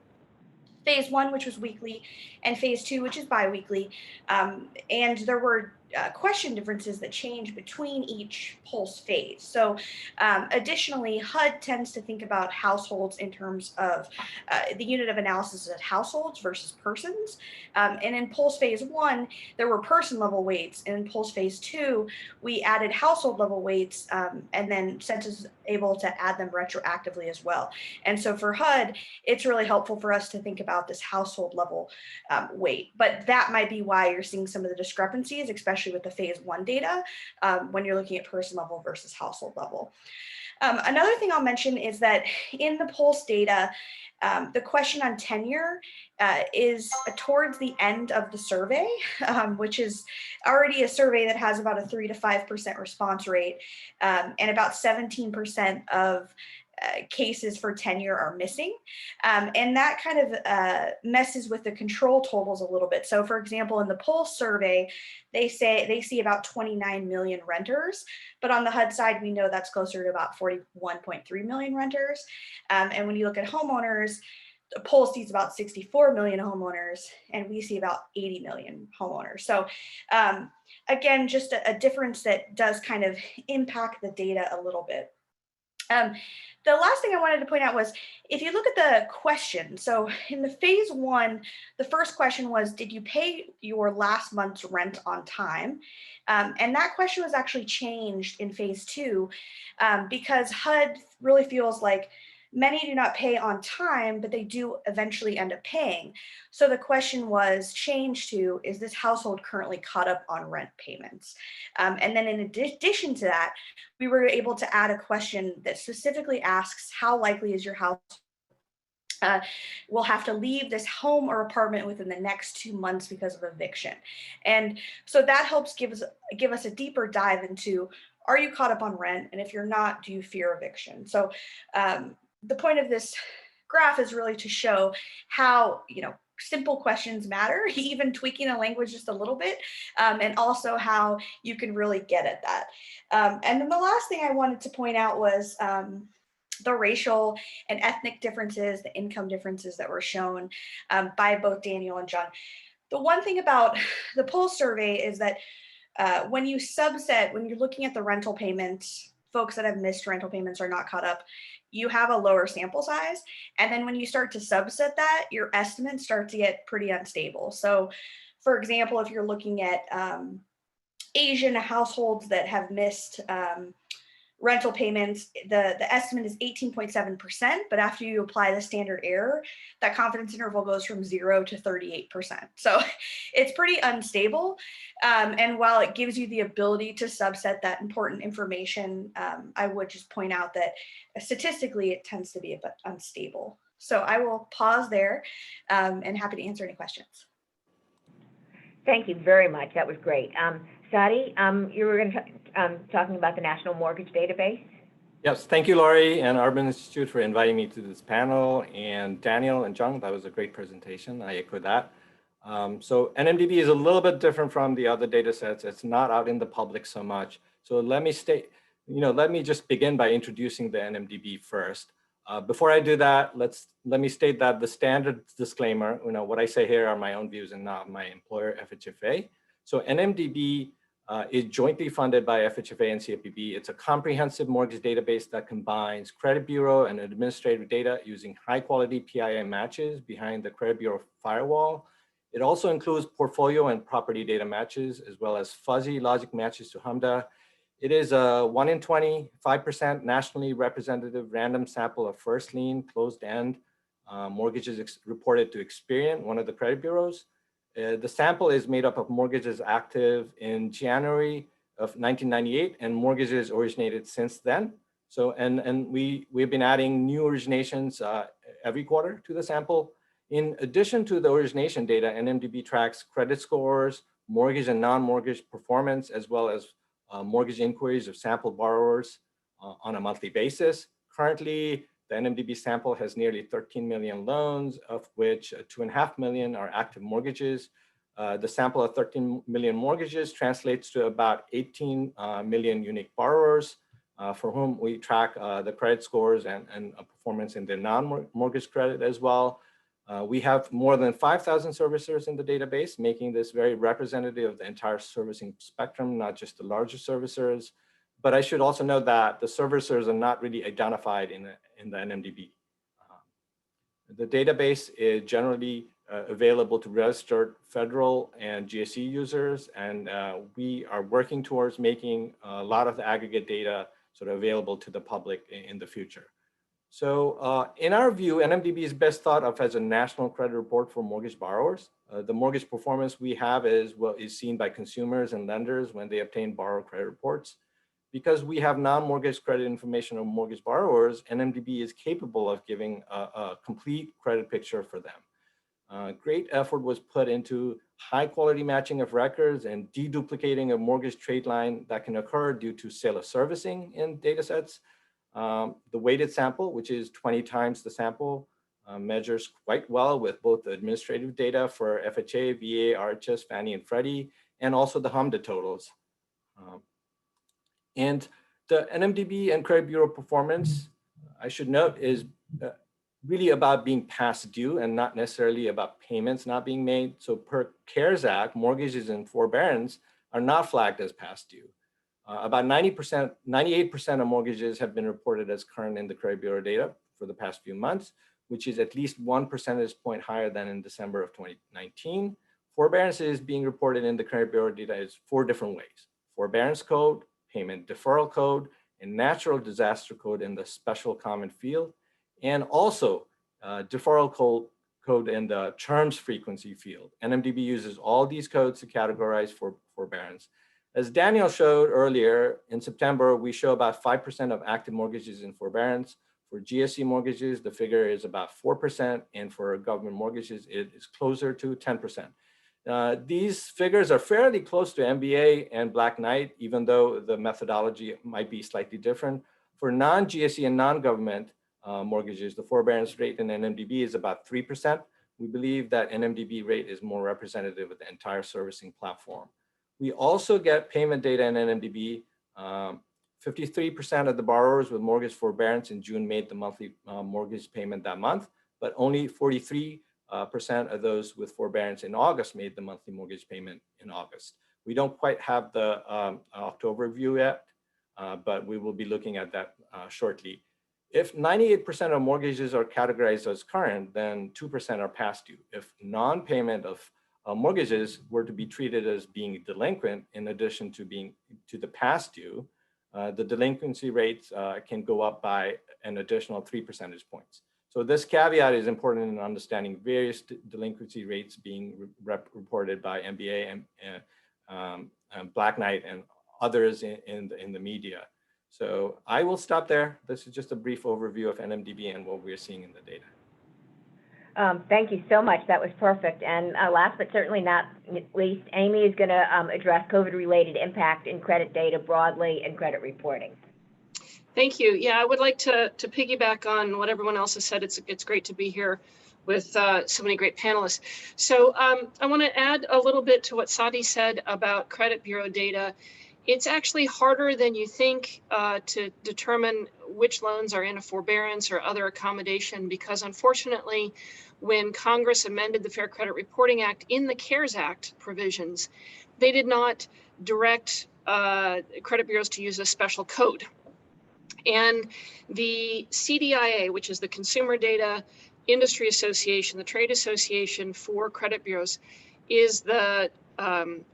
[SPEAKER 7] Phase 1, which was weekly, and phase 2, which is biweekly. And there were question differences that change between each pulse phase. So additionally, HUD tends to think about households in terms of the unit of analysis as households versus persons. And in pulse phase 1, there were person level weights. And in pulse phase 2, we added household level weights, and then census is able to add them retroactively as well. And so for HUD, it's really helpful for us to think about this household level weight. But that might be why you're seeing some of the discrepancies, especially with the phase 1 data, when you're looking at person level versus household level. Another thing I'll mention is that in the pulse data, the question on tenure is towards the end of the survey, which is already a survey that has about a 3 to 5% response rate, and about 17% of cases for tenure are missing. And that kind of messes with the control totals a little bit. So for example, in the Pulse survey, they say they see about 29 million renters, but on the HUD side, we know that's closer to about 41.3 million renters. And when you look at homeowners, the Pulse sees about 64 million homeowners, and we see about 80 million homeowners. So again, just a difference that does kind of impact the data a little bit. The last thing I wanted to point out was, if you look at the question, so in the phase 1, the first question was, did you pay your last month's rent on time? And that question was actually changed in phase 2 because HUD really feels like many do not pay on time, but they do eventually end up paying. So the question was changed to, is this household currently caught up on rent payments? And then in addition to that, we were able to add a question that specifically asks, how likely is your house will have to leave this home or apartment within the next 2 months because of eviction? And so that helps give us a deeper dive into, are you caught up on rent? And if you're not, do you fear eviction? So the point of this graph is really to show how, simple questions matter, even tweaking the language just a little bit, and also how you can really get at that. And then the last thing I wanted to point out was the racial and ethnic differences, the income differences that were shown by both Daniel and John. The one thing about the Pulse survey is that when you subset, when you're looking at the rental payments, folks that have missed rental payments are not caught up, you have a lower sample size. And then when you start to subset that, your estimates start to get pretty unstable. So for example, if you're looking at Asian households that have missed rental payments, the estimate is 18.7%, but after you apply the standard error, that confidence interval goes from 0 to 38%. So it's pretty unstable. And while it gives you the ability to subset that important information, I would just point out that statistically, it tends to be a bit unstable. So I will pause there and happy to answer any questions.
[SPEAKER 4] Thank you very much. That was great. Sadi, you were going to talking about the National Mortgage Database.
[SPEAKER 8] Yes, thank you, Laurie and Urban Institute for inviting me to this panel. And Daniel and Jung, that was a great presentation. I echo that. So NMDB is a little bit different from the other data sets. It's not out in the public so much. So let me just begin by introducing the NMDB first. Before I do that, let me state that the standard disclaimer, what I say here are my own views and not my employer, FHFA. So NMDB is jointly funded by FHFA and CFPB. It's a comprehensive mortgage database that combines credit bureau and administrative data using high quality PII matches behind the credit bureau firewall. It also includes portfolio and property data matches, as well as fuzzy logic matches to HMDA. It is a 1 in 20, 5% nationally representative random sample of first lien, closed end mortgages reported to Experian, one of the credit bureaus. The sample is made up of mortgages active in January of 1998 and mortgages originated since then. So, and we've been adding new originations every quarter to the sample. In addition to the origination data, NMDB tracks credit scores, mortgage and non-mortgage performance, as well as mortgage inquiries of sample borrowers on a monthly basis. Currently, the NMDB sample has nearly 13 million loans, of which 2.5 million are active mortgages. The sample of 13 million mortgages translates to about 18 million unique borrowers for whom we track the credit scores and performance in their non-mortgage credit as well. We have more than 5,000 servicers in the database, making this very representative of the entire servicing spectrum, not just the larger servicers. But I should also note that the servicers are not really identified in the NMDB. The database is generally available to registered federal and GSE users, and we are working towards making a lot of the aggregate data sort of available to the public in the future. So in our view, NMDB is best thought of as a national credit report for mortgage borrowers. The mortgage performance we have is what is seen by consumers and lenders when they obtain borrower credit reports. Because we have non-mortgage credit information on mortgage borrowers, NMDB is capable of giving a complete credit picture for them. Great effort was put into high quality matching of records and deduplicating a mortgage trade line that can occur due to sale of servicing in datasets. The weighted sample, which is 20 times the sample, measures quite well with both the administrative data for FHA, VA, RHS, Fannie, and Freddie, and also the HMDA totals. And the NMDB and Credit Bureau performance, I should note, is really about being past due and not necessarily about payments not being made. So per CARES Act, mortgages and forbearance are not flagged as past due. About 98% of mortgages have been reported as current in the Credit Bureau data for the past few months, which is at least 1 percentage point higher than in December of 2019. Forbearance is being reported in the Credit Bureau data is 4 different ways: forbearance code, payment deferral code, and natural disaster code in the special comment field, and also deferral code in the terms frequency field. NMDB uses all these codes to categorize for forbearance. As Daniel showed earlier, in September, we show about 5% of active mortgages in forbearance. For GSE mortgages, the figure is about 4%, and for government mortgages, it is closer to 10%. These figures are fairly close to MBA and Black Knight, even though the methodology might be slightly different. For non-GSE and non-government mortgages, the forbearance rate in NMDB is about 3%. We believe that NMDB rate is more representative of the entire servicing platform. We also get payment data in NMDB. 53% of the borrowers with mortgage forbearance in June made the monthly mortgage payment that month, but only 43% of those with forbearance in August made the monthly mortgage payment in August. We don't quite have the October view yet, but we will be looking at that shortly. If 98% of mortgages are categorized as current, then 2% are past due. If non-payment of mortgages were to be treated as being delinquent, in addition to being to the past due, the delinquency rates can go up by an additional 3 percentage points. So this caveat is important in understanding various delinquency rates being reported by MBA and Black Knight and others in the media. So I will stop there. This is just a brief overview of NMDB and what we're seeing in the data.
[SPEAKER 4] Thank you so much. That was perfect. And last but certainly not least, Amy is going to address COVID-related impact in credit data broadly and credit reporting.
[SPEAKER 9] Thank you. Yeah, I would like to piggyback on what everyone else has said. It's great to be here with so many great panelists. So I want to add a little bit to what Sadi said about credit bureau data. It's actually harder than you think to determine which loans are in a forbearance or other accommodation, because unfortunately, when Congress amended the Fair Credit Reporting Act in the CARES Act provisions, they did not direct credit bureaus to use a special code. And the CDIA, which is the Consumer Data Industry Association, the trade association for credit bureaus, is the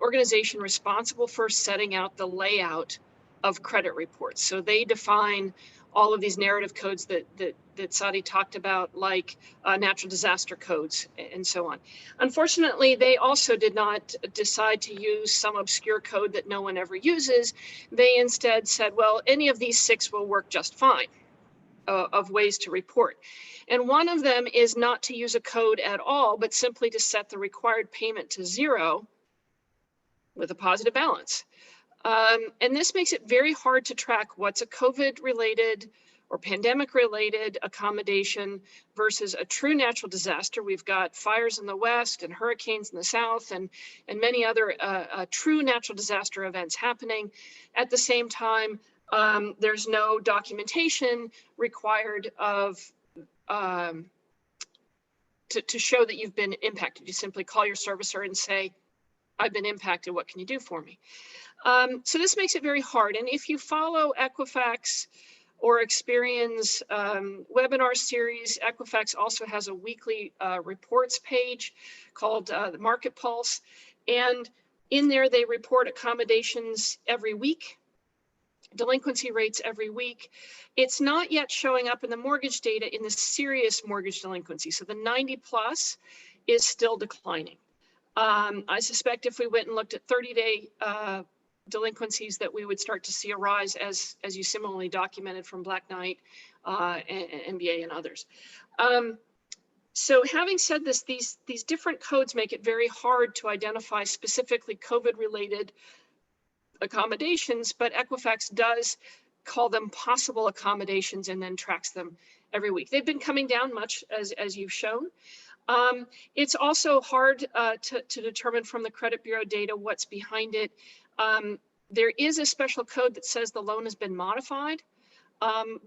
[SPEAKER 9] organization responsible for setting out the layout of credit reports. So they define all of these narrative codes that Sadi talked about, like natural disaster codes and so on. Unfortunately, they also did not decide to use some obscure code that no one ever uses. They instead said, well, any of these 6 will work just fine of ways to report. And one of them is not to use a code at all, but simply to set the required payment to 0 with a positive balance. And this makes it very hard to track what's a COVID-related or pandemic-related accommodation versus a true natural disaster. We've got fires in the West and hurricanes in the South and many other true natural disaster events happening. At the same time, there's no documentation required of to show that you've been impacted. You simply call your servicer and say, I've been impacted, what can you do for me? So this makes it very hard. And if you follow Equifax or Experian's webinar series, Equifax also has a weekly reports page called the Market Pulse. And in there, they report accommodations every week, delinquency rates every week. It's not yet showing up in the mortgage data in the serious mortgage delinquency. So the 90 plus is still declining. I suspect if we went and looked at 30-day delinquencies that we would start to see a rise as you similarly documented from Black Knight, NBA and others. So having said this, these different codes make it very hard to identify specifically COVID-related accommodations, but Equifax does call them possible accommodations and then tracks them every week. They've been coming down much as you've shown. It's also hard to determine from the credit bureau data what's behind it. There is a special code that says the loan has been modified.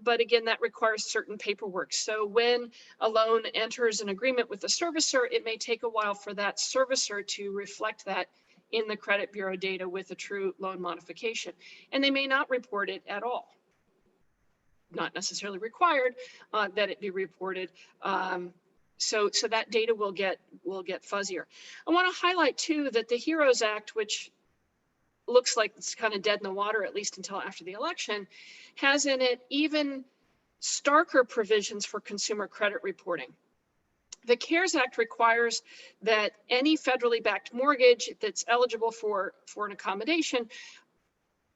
[SPEAKER 9] But again, that requires certain paperwork. So when a loan enters an agreement with the servicer, it may take a while for that servicer to reflect that in the credit bureau data with a true loan modification. And they may not report it at all. Not necessarily required that it be reported. So that data will get fuzzier. I want to highlight too that the HEROES Act, which looks like it's kind of dead in the water, at least until after the election, has in it even starker provisions for consumer credit reporting. The CARES Act requires that any federally backed mortgage that's eligible for an accommodation,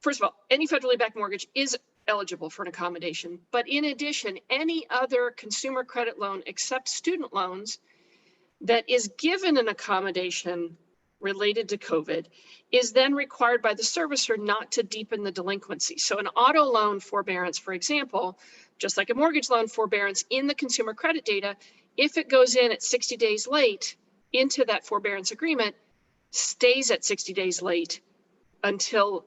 [SPEAKER 9] first of all, any federally backed mortgage is eligible for an accommodation, but in addition, any other consumer credit loan except student loans that is given an accommodation related to COVID is then required by the servicer not to deepen the delinquency. So an auto loan forbearance, for example, just like a mortgage loan forbearance in the consumer credit data, if it goes in at 60 days late into that forbearance agreement, stays at 60 days late until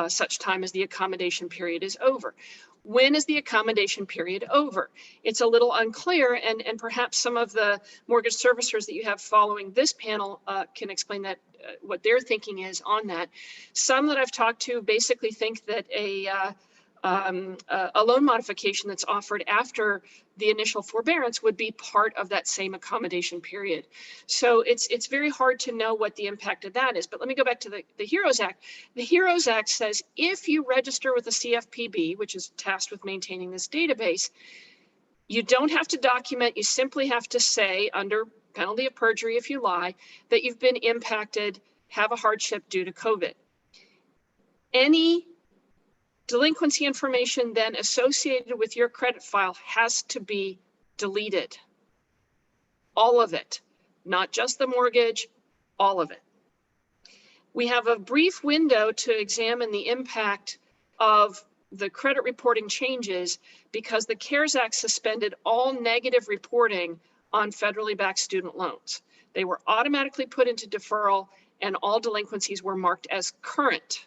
[SPEAKER 9] such time as the accommodation period is over. When is the accommodation period over? It's a little unclear, and perhaps some of the mortgage servicers that you have following this panel can explain that, what their thinking is on that. Some that I've talked to basically think that a loan modification that's offered after the initial forbearance would be part of that same accommodation period. So it's very hard to know what the impact of that is. But let me go back to the HEROES Act. The HEROES Act says if you register with the CFPB, which is tasked with maintaining this database, you don't have to document, you simply have to say, under penalty of perjury if you lie, that you've been impacted, have a hardship due to COVID. Any delinquency information then associated with your credit file has to be deleted. All of it, not just the mortgage, all of it. We have a brief window to examine the impact of the credit reporting changes because the CARES Act suspended all negative reporting on federally backed student loans. They were automatically put into deferral and all delinquencies were marked as current.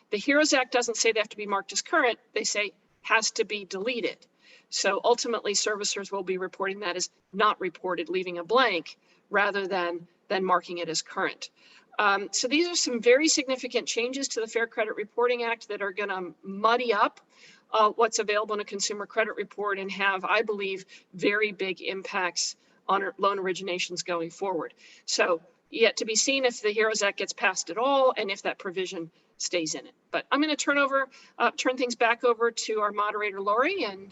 [SPEAKER 9] The HEROES Act doesn't say they have to be marked as current, they say has to be deleted. So ultimately servicers will be reporting that as not reported, leaving a blank rather than marking it as current. So these are some very significant changes to the Fair Credit Reporting Act that are gonna muddy up what's available in a consumer credit report and have, I believe, very big impacts on loan originations going forward. So yet to be seen if the HEROES Act gets passed at all and if that provision stays in it. But I'm going to turn things back over to our moderator, Lori, and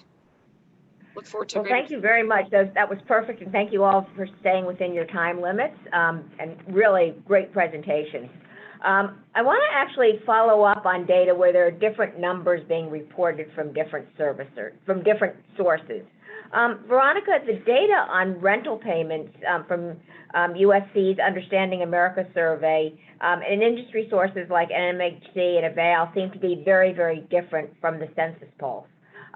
[SPEAKER 9] look forward to.
[SPEAKER 4] Well, thank you very much. That was perfect, and thank you all for staying within your time limits. And really great presentation. I want to actually follow up on data where there are different numbers being reported from different servicers, from different sources. Veronica, the data on rental payments from USC's Understanding America survey and industry sources like NMHC and Avail seem to be very, very different from the census polls.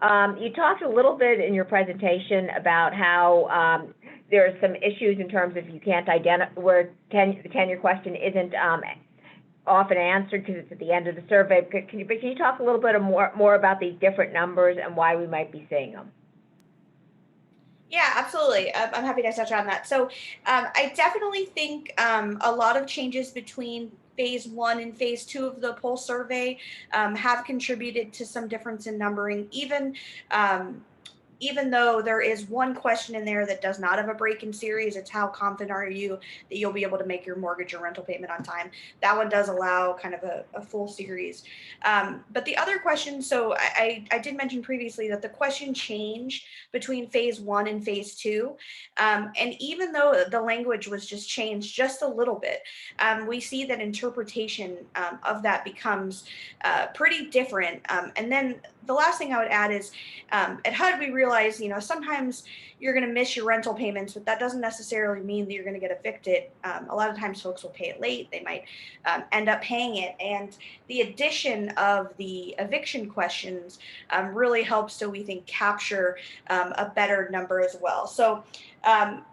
[SPEAKER 4] You talked a little bit in your presentation about how there are some issues in terms of you can't identify where the tenure question isn't often answered because it's at the end of the survey. Can you talk a little bit more about these different numbers and why we might be seeing them?
[SPEAKER 7] Yeah, absolutely. I'm happy to touch on that. So I definitely think a lot of changes between phase 1 and phase 2 of the poll survey have contributed to some difference in numbering, um, even though there is one question in there that does not have a break in series. It's how confident are you that you'll be able to make your mortgage or rental payment on time. That one does allow kind of a full series. But the other question, so I did mention previously that the question changed between phase 1 and phase 2. And even though the language was just changed just a little bit, we see that interpretation of that becomes pretty different. And then the last thing I would add is at HUD, we realize, sometimes you're going to miss your rental payments, but that doesn't necessarily mean that you're going to get evicted. A lot of times folks will pay it late. They might end up paying it. And the addition of the eviction questions really helps to, we think, capture a better number as well. So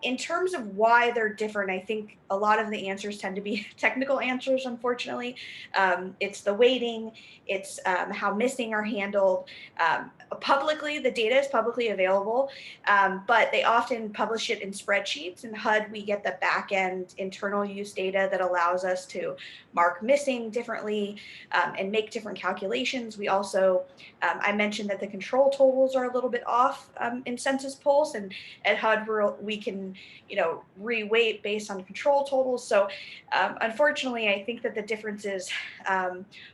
[SPEAKER 7] in terms of why they're different, I think a lot of the answers tend to be technical answers, unfortunately. It's the weighting, it's how missing are handled. Publicly, the data is publicly available, but they often publish it in spreadsheets. In HUD, we get the back end internal use data that allows us to mark missing differently and make different calculations. We also, I mentioned that the control totals are a little bit off in Census Pulse, and at HUD we can, reweight based on control totals. So unfortunately, I think that the differences,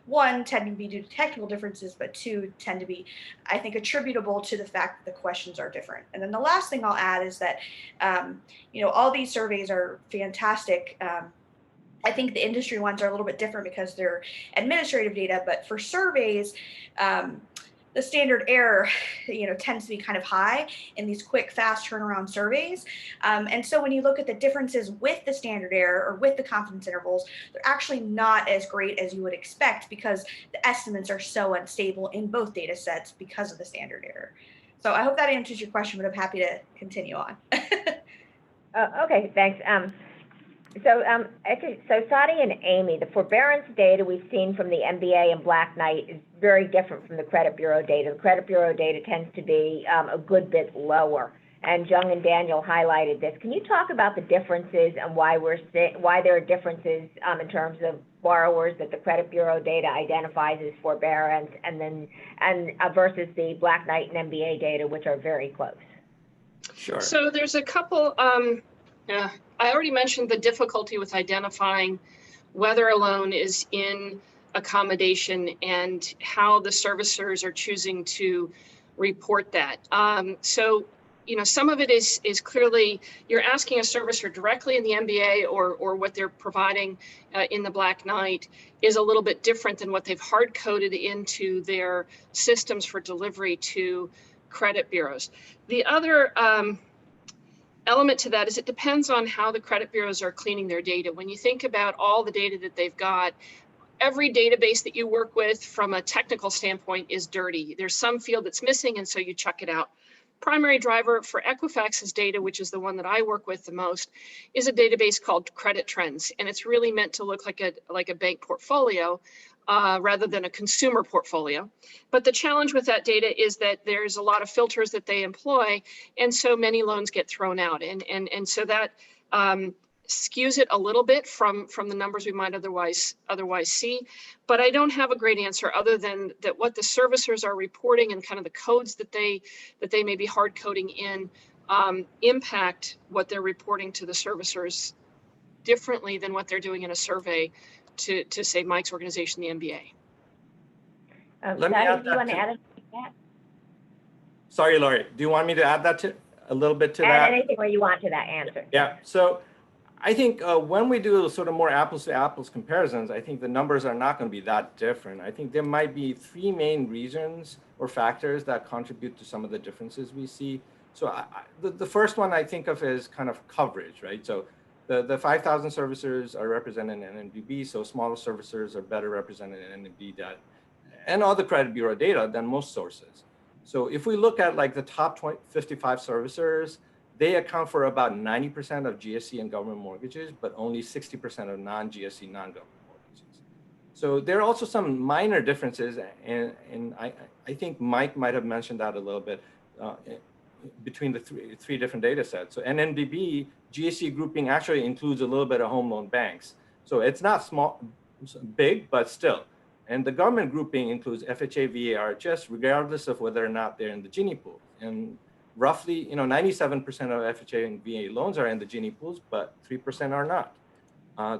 [SPEAKER 7] one, tend to be due to technical differences, but two, tend to be, I think, attributable to the fact that the questions are different. And then the last thing I'll add is that, all these surveys are fantastic. I think the industry ones are a little bit different because they're administrative data, but for surveys, the standard error, tends to be kind of high in these quick, fast turnaround surveys. And so when you look at the differences with the standard error or with the confidence intervals, they're actually not as great as you would expect because the estimates are so unstable in both data sets because of the standard error. So I hope that answers your question, but I'm happy to continue on.
[SPEAKER 4] Okay, thanks. So Sadi and Amy, the forbearance data we've seen from the MBA and Black Knight is very different from the credit bureau data. The credit bureau data tends to be a good bit lower, and Jung and Daniel highlighted this. Can you talk about the differences and why there are differences in terms of borrowers that the credit bureau data identifies as forbearance, and versus the Black Knight and MBA data, which are very close?
[SPEAKER 8] Sure.
[SPEAKER 9] So there's a couple. I already mentioned the difficulty with identifying whether a loan is in accommodation and how the servicers are choosing to report that. So, some of it is clearly you're asking a servicer directly in the MBA or what they're providing in the Black Knight is a little bit different than what they've hard coded into their systems for delivery to credit bureaus. The other element to that is it depends on how the credit bureaus are cleaning their data. When you think about all the data that they've got, every database that you work with from a technical standpoint is dirty. There's some field that's missing, and so you chuck it out. Primary driver for Equifax's data, which is the one that I work with the most, is a database called Credit Trends, and it's really meant to look like a bank portfolio rather than a consumer portfolio. But the challenge with that data is that there's a lot of filters that they employ, and so many loans get thrown out. And so that skews it a little bit from the numbers we might otherwise see. But I don't have a great answer other than that what the servicers are reporting and kind of the codes that they may be hard coding in impact what they're reporting to the servicers differently than what they're doing in a survey to say Mike's organization, the MBA.
[SPEAKER 8] Let me add
[SPEAKER 4] do you want to
[SPEAKER 8] that
[SPEAKER 4] add anything to that?
[SPEAKER 8] Sorry, Laurie, do you want me to add that to a little bit to that?
[SPEAKER 4] Add anything where you want to that answer.
[SPEAKER 8] Yeah, so I think when we do sort of more apples to apples comparisons, I think the numbers are not going to be that different. I think there might be three main reasons or factors that contribute to some of the differences we see. So the first one I think of is kind of coverage, right? So the 5,000 servicers are represented in NMDB, so smaller servicers are better represented in NMDB data and all the credit bureau data than most sources. So if we look at like the top 55 servicers, they account for about 90% of GSE and government mortgages, but only 60% of non-GSE, non-government mortgages. So there are also some minor differences, and I think Mike might have mentioned that a little bit. between the three different data sets. So NMDB, GSE grouping actually includes a little bit of home loan banks. So it's not small, big, but still. And the government grouping includes FHA, VA, RHS, regardless of whether or not they're in the Gini pool. And roughly, 97% of FHA and VA loans are in the Gini pools, but 3% are not.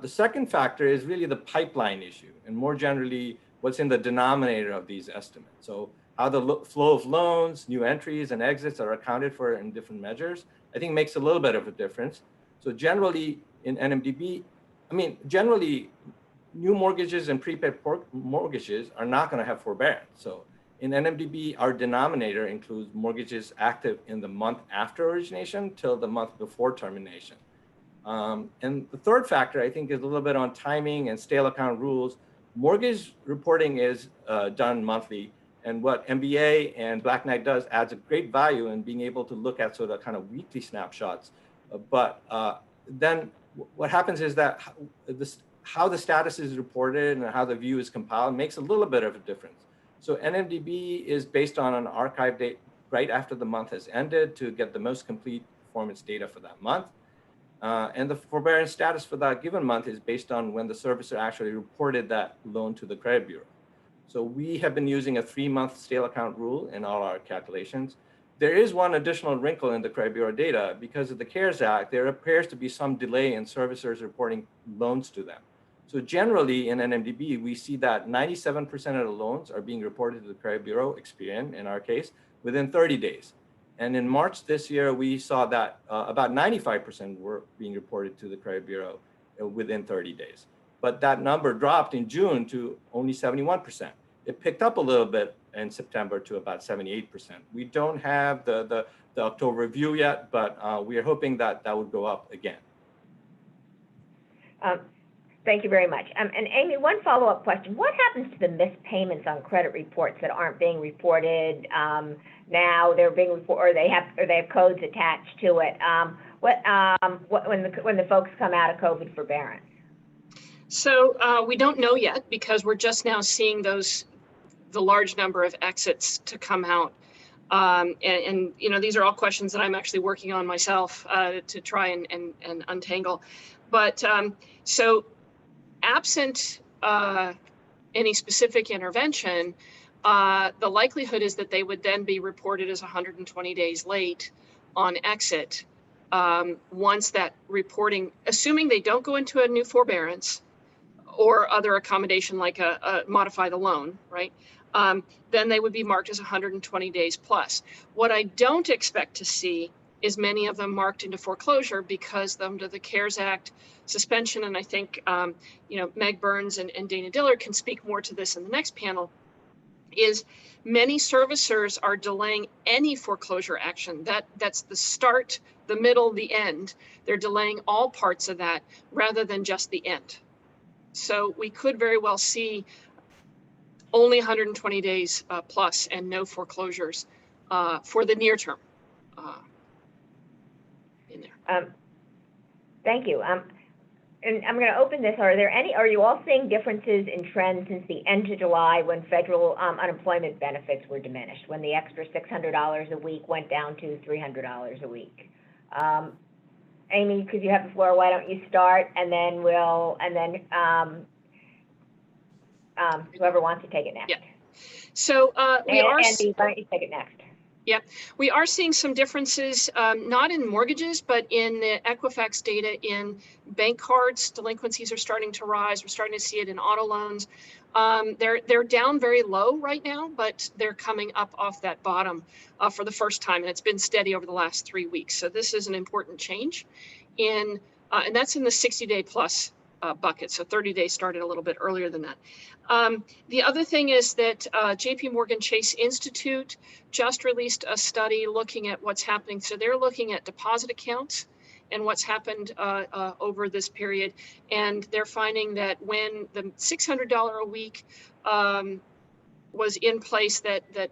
[SPEAKER 8] The second factor is really the pipeline issue, and more generally, what's in the denominator of these estimates. So how the flow of loans, new entries and exits are accounted for in different measures, I think makes a little bit of a difference. So generally in NMDB, generally new mortgages and prepaid mortgages are not going to have forbearance. So in NMDB, our denominator includes mortgages active in the month after origination till the month before termination. And the third factor, I think, is a little bit on timing and stale account rules. Mortgage reporting is done monthly. And what MBA and Black Knight does adds a great value in being able to look at sort of kind of weekly snapshots. But then what happens is that how the status is reported and how the view is compiled makes a little bit of a difference. So NMDB is based on an archive date right after the month has ended to get the most complete performance data for that month. And the forbearance status for that given month is based on when the servicer actually reported that loan to the credit bureau. So we have been using a 3-month stale account rule in all our calculations. There is one additional wrinkle in the credit bureau data. Because of the CARES Act, there appears to be some delay in servicers reporting loans to them. So generally in NMDB, we see that 97% of the loans are being reported to the credit bureau, Experian in our case, within 30 days. And in March this year, we saw that about 95% were being reported to the credit bureau within 30 days. But that number dropped in June to only 71%. It picked up a little bit in September to about 78%. We don't have the October review yet, but we are hoping that that would go up again.
[SPEAKER 4] Thank you very much. And Amy, one follow-up question. What happens to the missed payments on credit reports that aren't being reported now? They're being reported, or they have codes attached to it. When the folks come out of COVID forbearance?
[SPEAKER 9] So we don't know yet because we're just now seeing the large number of exits to come out. And these are all questions that I'm actually working on myself to try and untangle. But so absent any specific intervention, the likelihood is that they would then be reported as 120 days late on exit once that reporting, assuming they don't go into a new forbearance or other accommodation like a modify the loan, right? Then they would be marked as 120 days plus. What I don't expect to see is many of them marked into foreclosure because under the CARES Act suspension, and I think Meg Burns and Dana Dillard can speak more to this in the next panel, is many servicers are delaying any foreclosure action. That's the start, the middle, the end. They're delaying all parts of that rather than just the end. So we could very well see only 120 days plus and no foreclosures for the near term in there.
[SPEAKER 4] Thank you. And I'm going to open this. Are you all seeing differences in trends since the end of July when federal unemployment benefits were diminished, when the extra $600 a week went down to $300 a week? Amy, because you have the floor, why don't you start, and then whoever wants to take it next.
[SPEAKER 9] Yeah. So
[SPEAKER 4] Andy, why don't you take it next?
[SPEAKER 9] Yeah, we are seeing some differences, not in mortgages, but in the Equifax data in bank cards. Delinquencies are starting to rise. We're starting to see it in auto loans. They're down very low right now, but they're coming up off that bottom for the first time, and it's been steady over the last 3 weeks. So this is an important change and that's in the 60-day plus bucket. So 30 days started a little bit earlier than that. The other thing is that JP Morgan Chase Institute just released a study looking at what's happening. So they're looking at deposit accounts and what's happened over this period. And they're finding that when the $600 a week was in place, that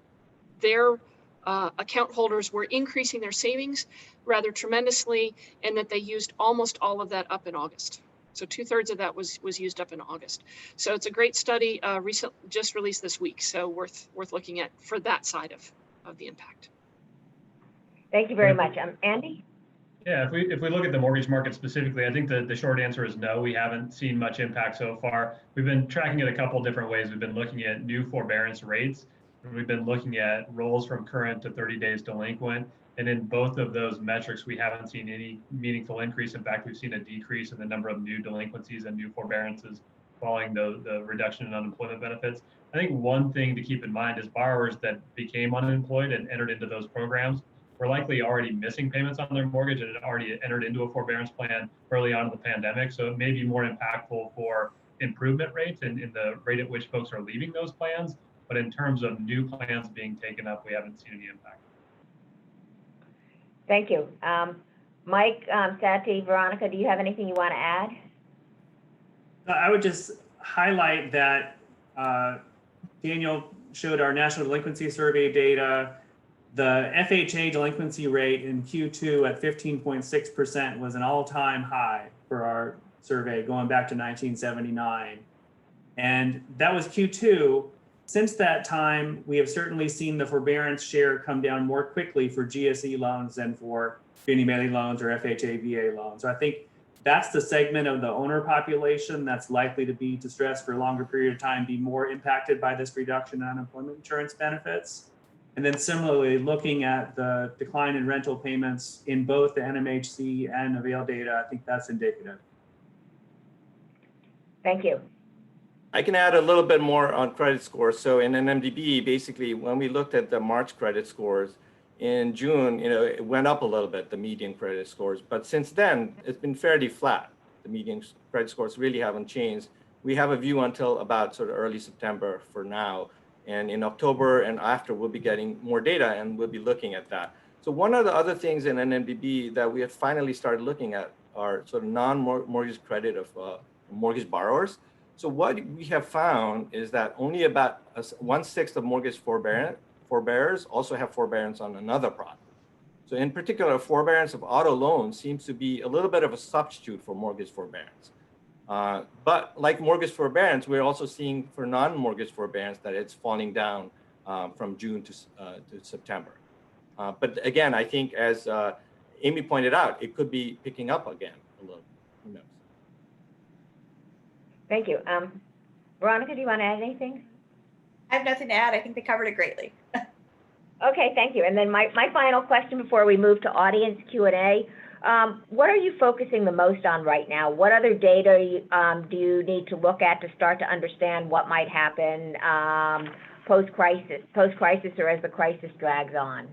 [SPEAKER 9] their account holders were increasing their savings rather tremendously, and that they used almost all of that up in August. So 2/3 of that was used up in August. So it's a great study, just released this week. So worth looking at for that side of the impact.
[SPEAKER 4] Thank you very much. Andy?
[SPEAKER 5] Yeah, if we look at the mortgage market specifically, I think the short answer is no. We haven't seen much impact so far. We've been tracking it a couple different ways. We've been looking at new forbearance rates. We've been looking at rolls from current to 30 days delinquent. And in both of those metrics, we haven't seen any meaningful increase. In fact, we've seen a decrease in the number of new delinquencies and new forbearances following the reduction in unemployment benefits. I think one thing to keep in mind is borrowers that became unemployed and entered into those programs were likely already missing payments on their mortgage and had already entered into a forbearance plan early on in the pandemic. So it may be more impactful for improvement rates and in the rate at which folks are leaving those plans. But in terms of new plans being taken up, we haven't seen any impact.
[SPEAKER 4] Thank you. Mike, Sati, Veronica, do you have anything you want to add?
[SPEAKER 6] I would just highlight that Daniel showed our National Delinquency Survey data. The FHA delinquency rate in Q2 at 15.6% was an all-time high for our survey going back to 1979. And that was Q2. Since that time, we have certainly seen the forbearance share come down more quickly for GSE loans than for Fannie Mae loans or FHA VA loans. So I think that's the segment of the owner population that's likely to be distressed for a longer period of time, be more impacted by this reduction in unemployment insurance benefits. And then similarly, looking at the decline in rental payments in both the NMHC and Avail data, I think that's indicative.
[SPEAKER 4] Thank you.
[SPEAKER 8] I can add a little bit more on credit scores. So in NMDB, basically, when we looked at the March credit scores in June, it went up a little bit, the median credit scores. But since then, it's been fairly flat. The median credit scores really haven't changed. We have a view until about sort of early September for now. And in October and after, we'll be getting more data and we'll be looking at that. So one of the other things in NMDB that we have finally started looking at are sort of non-mortgage credit of mortgage borrowers. So what we have found is that only about 1/6 of mortgage forbearers also have forbearance on another product. So in particular, forbearance of auto loans seems to be a little bit of a substitute for mortgage forbearance. But like mortgage forbearance, we're also seeing for non-mortgage forbearance that it's falling down from June to September. But again, I think as Amy pointed out, it could be picking up again a little. Who knows?
[SPEAKER 4] Thank you. Veronica, do you want to add anything?
[SPEAKER 7] I have nothing to add. I think they covered it greatly.
[SPEAKER 4] Okay, thank you. And then my final question before we move to audience Q&A. What are you focusing the most on right now? What other data do you need to look at to start to understand what might happen post-crisis or as the crisis drags on?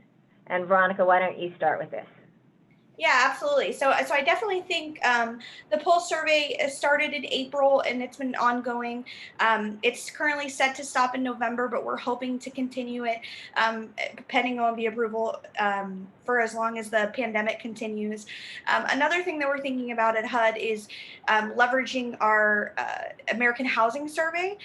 [SPEAKER 4] And Veronica, why don't you start with this?
[SPEAKER 7] Yeah, absolutely. So I definitely think the Pulse survey started in April and it's been ongoing. It's currently set to stop in November, but we're hoping to continue it depending on the approval for as long as the pandemic continues. Another thing that we're thinking about at HUD is leveraging our American Housing Survey.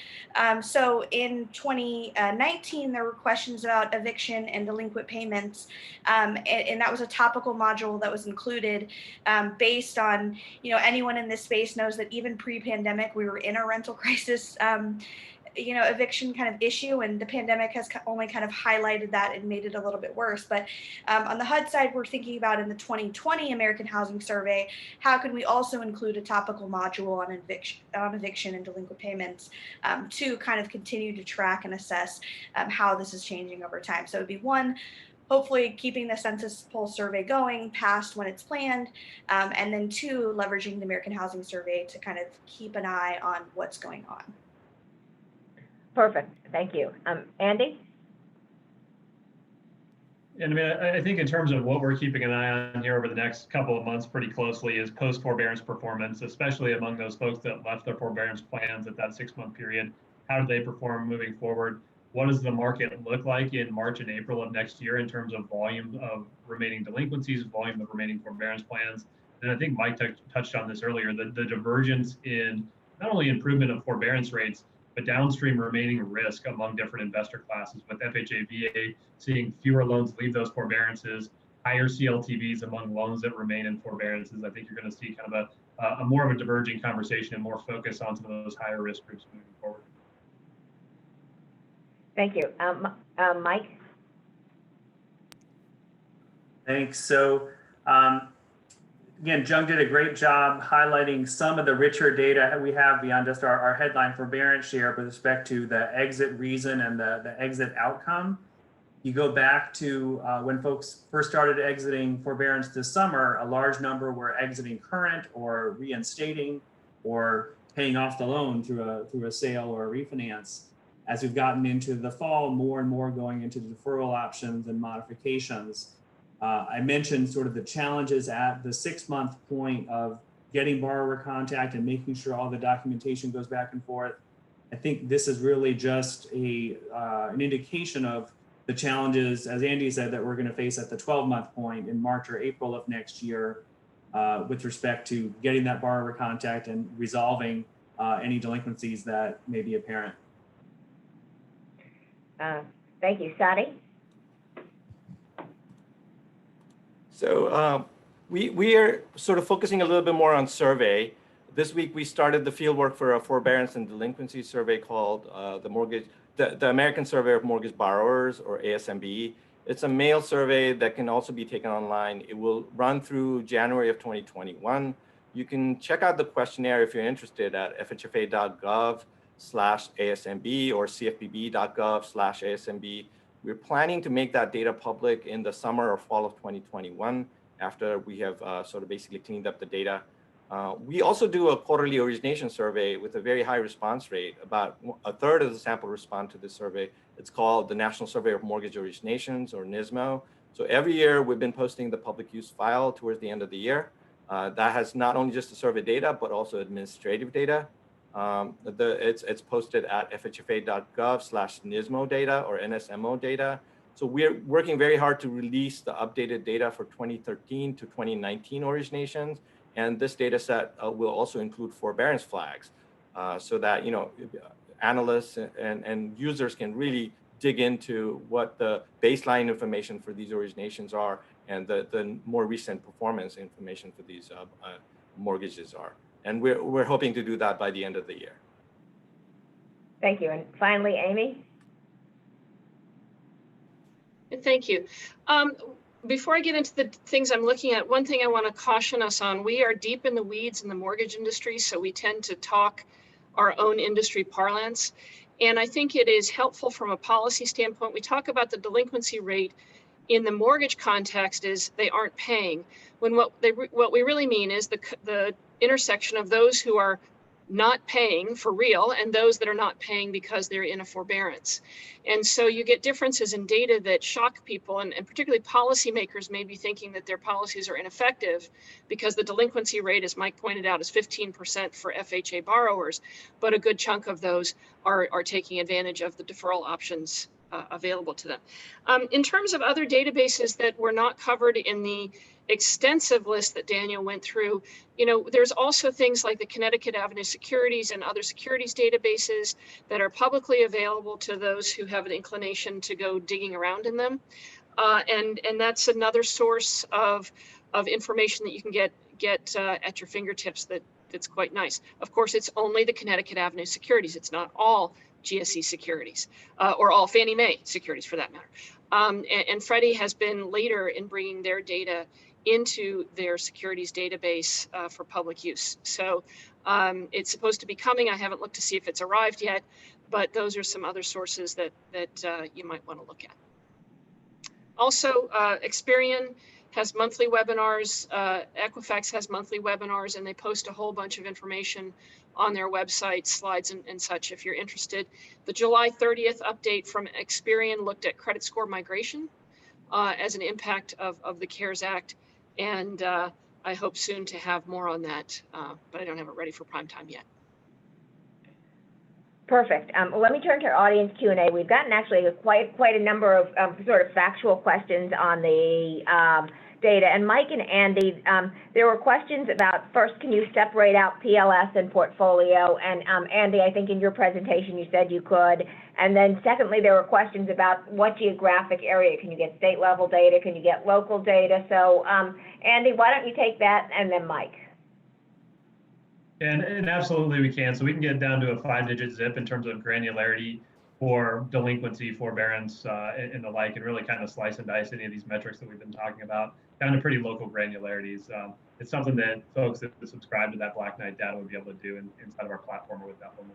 [SPEAKER 7] So in 2019, there were questions about eviction and delinquent payments, and that was a topical module that was included based on, anyone in this space knows that even pre-pandemic, we were in a rental crisis, eviction kind of issue, and the pandemic has only kind of highlighted that and made it a little bit worse. But on the HUD side, we're thinking about in the 2020 American Housing Survey, how can we also include a topical module on eviction and delinquent payments to kind of continue to track and assess how this is changing over time. So it would be one, hopefully keeping the census pulse survey going past when it's planned, and then two, leveraging the American Housing Survey to kind of keep an eye on what's going on.
[SPEAKER 4] Perfect, thank you. Andy?
[SPEAKER 5] And I think in terms of what we're keeping an eye on here over the next couple of months pretty closely is post-forbearance performance, especially among those folks that left their forbearance plans at that 6-month period. How do they perform moving forward? What does the market look like in March and April of next year in terms of volume of remaining delinquencies, volume of remaining forbearance plans? And I think Mike touched on this earlier, the divergence in not only improvement of forbearance rates, but downstream remaining risk among different investor classes, with FHA, VA seeing fewer loans leave those forbearances, higher CLTVs among loans that remain in forbearances. I think you're going to see kind of a more of a diverging conversation and more focus on some of those higher risk groups moving forward.
[SPEAKER 4] Thank you. Mike?
[SPEAKER 6] Thanks. So again, Jung did a great job highlighting some of the richer data we have beyond just our headline forbearance share with respect to the exit reason and the exit outcome. You go back to when folks first started exiting forbearance this summer, a large number were exiting current or reinstating or paying off the loan through a sale or a refinance. As we've gotten into the fall, more and more going into the deferral options and modifications. I mentioned sort of the challenges at the 6-month point of getting borrower contact and making sure all the documentation goes back and forth. I think this is really just an indication of the challenges, as Andy said, that we're going to face at the 12-month point in March or April of next year with respect to getting that borrower contact and resolving any delinquencies that may be apparent.
[SPEAKER 4] Thank you. Sadi?
[SPEAKER 8] So we are sort of focusing a little bit more on survey. This week we started the fieldwork for a forbearance and delinquency survey called the American Survey of Mortgage Borrowers, or ASMB. It's a mail survey that can also be taken online. It will run through January of 2021. You can check out the questionnaire if you're interested at fhfa.gov/ASMB or cfpb.gov/ASMB. We're planning to make that data public in the summer or fall of 2021 after we have sort of basically cleaned up the data. We also do a quarterly origination survey with a very high response rate. About a third of the sample respond to this survey. It's called the National Survey of Mortgage Originations, or NSMO. So every year we've been posting the public use file towards the end of the year. That has not only just the survey data, but also administrative data. It's posted at fhfa.gov/NSMO data or NSMO data. So we're working very hard to release the updated data for 2013 to 2019 originations. And this data set will also include forbearance flags so that, analysts and users can really dig into what the baseline information for these originations are and the more recent performance information for these mortgages are. And we're hoping to do that by the end of the year.
[SPEAKER 4] Thank you. And finally, Amy?
[SPEAKER 9] Thank you. Before I get into the things I'm looking at, one thing I want to caution us on: we are deep in the weeds in the mortgage industry, so we tend to talk our own industry parlance. And I think it is helpful from a policy standpoint. We talk about the delinquency rate in the mortgage context is they aren't paying, when what we really mean is the intersection of those who are not paying for real and those that are not paying because they're in a forbearance. And so you get differences in data that shock people, and particularly policymakers may be thinking that their policies are ineffective because the delinquency rate, as Mike pointed out, is 15% for FHA borrowers, but a good chunk of those are taking advantage of the deferral options available to them. In terms of other databases that were not covered in the extensive list that Daniel went through, there's also things like the Connecticut Avenue Securities and other securities databases that are publicly available to those who have an inclination to go digging around in them. And that's another source of information that you can get at your fingertips that's quite nice. Of course, it's only the Connecticut Avenue Securities. It's not all GSE securities or all Fannie Mae securities for that matter. And Freddie has been later in bringing their data into their securities database for public use. So it's supposed to be coming. I haven't looked to see if it's arrived yet, but those are some other sources that you might want to look at. Also, Experian has monthly webinars, Equifax has monthly webinars, and they post a whole bunch of information on their website, slides and such if you're interested. The July 30th update from Experian looked at credit score migration as an impact of the CARES Act. And I hope soon to have more on that, but I don't have it ready for prime time yet.
[SPEAKER 4] Perfect. Let me turn to our audience Q&A. We've gotten actually quite a number of sort of factual questions on the data. And Mike and Andy, there were questions about, first, can you separate out PLS and portfolio? And Andy, I think in your presentation you said you could. And then secondly, there were questions about what geographic area. Can you get state level data? Can you get local data? So Andy, why don't you take that, and then Mike.
[SPEAKER 5] And absolutely we can. So we can get down to a 5-digit zip in terms of granularity. for delinquency, forbearance, and the like, and really kind of slice and dice any of these metrics that we've been talking about down to pretty local granularities. It's something that folks that subscribe to that Black Knight data would be able to do inside of our platform or with that one.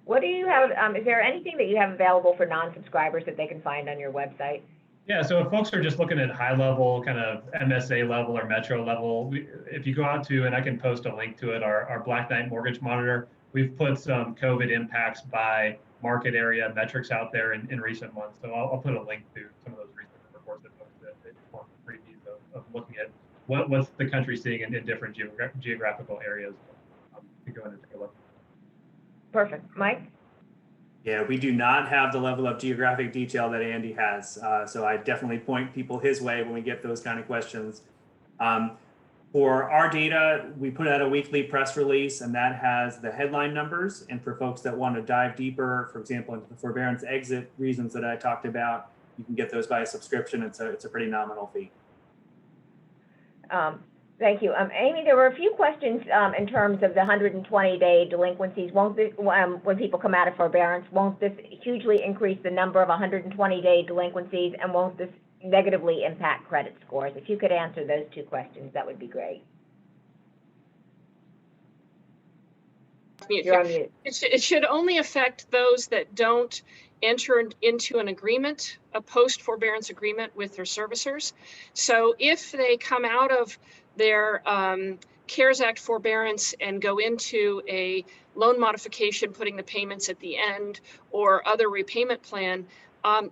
[SPEAKER 4] What do you have, is there anything that you have available for non-subscribers that they can find on your website?
[SPEAKER 5] Yeah, so if folks are just looking at high level, kind of MSA level or metro level, if you go out to, and I can post a link to it, our Black Knight Mortgage Monitor, we've put some COVID impacts by market area metrics out there in recent months. So I'll put a link to some of those recent reports that folks that want previews of looking at what's the country seeing in different geographical areas. To go in and take a look.
[SPEAKER 4] Perfect. Mike?
[SPEAKER 6] Yeah, we do not have the level of geographic detail that Andy has. So I definitely point people his way when we get those kind of questions. For our data, we put out a weekly press release, and that has the headline numbers. And for folks that want to dive deeper, for example, into the forbearance exit reasons that I talked about, you can get those by a subscription. It's a pretty nominal fee.
[SPEAKER 4] Thank you. Amy, there were a few questions in terms of the 120-day delinquencies. Won't this, when people come out of forbearance, won't this hugely increase the number of 120-day delinquencies, and won't this negatively impact credit scores? If you could answer those two questions, that would be great. You're on mute.
[SPEAKER 9] It should only affect those that don't enter into an agreement, a post-forbearance agreement with their servicers. So if they come out of their CARES Act forbearance and go into a loan modification, putting the payments at the end, or other repayment plan,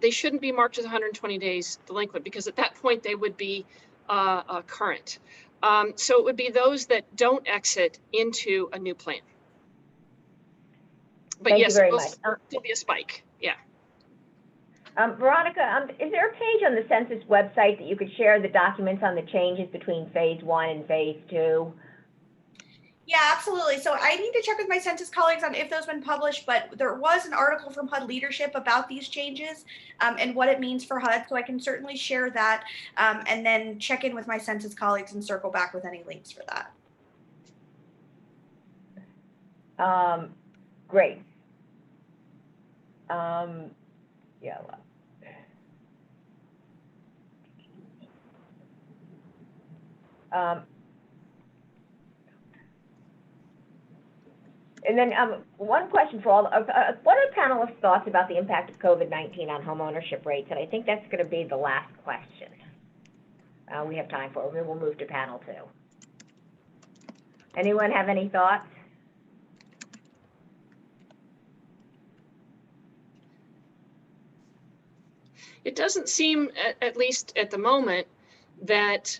[SPEAKER 9] they shouldn't be marked as 120 days delinquent, because at that point they would be current. So it would be those that don't exit into a new plan. But
[SPEAKER 4] Thank
[SPEAKER 9] yes,
[SPEAKER 4] you very
[SPEAKER 9] it
[SPEAKER 4] much.
[SPEAKER 9] will be a spike. Yeah.
[SPEAKER 4] Veronica, is there a page on the census website that you could share the documents on the changes between phase 1 and phase 2?
[SPEAKER 7] Yeah, absolutely. So I need to check with my census colleagues on if those have been published, but there was an article from HUD leadership about these changes and what it means for HUD. So I can certainly share that and then check in with my census colleagues and circle back with any links for that.
[SPEAKER 4] Great. Yeah. And then one question for all, what are panelists' thoughts about the impact of COVID-19 on homeownership rates? And I think that's going to be the last question we have time for. Then we'll move to panel 2. Anyone have any thoughts?
[SPEAKER 9] It doesn't seem, at least at the moment, that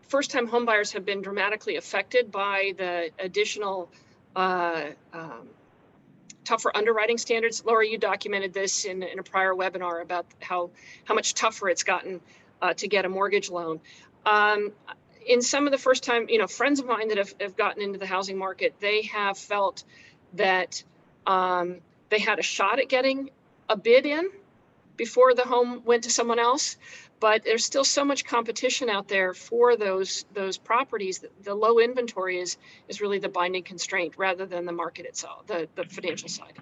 [SPEAKER 9] first-time homebuyers have been dramatically affected by the additional tougher underwriting standards. Laura, you documented this in a prior webinar about how much tougher it's gotten to get a mortgage loan. In some of the first-time, friends of mine that have gotten into the housing market, they have felt that they had a shot at getting a bid in before the home went to someone else, but there's still so much competition out there for those properties that the low inventory is really the binding constraint rather than the market itself, the financial side.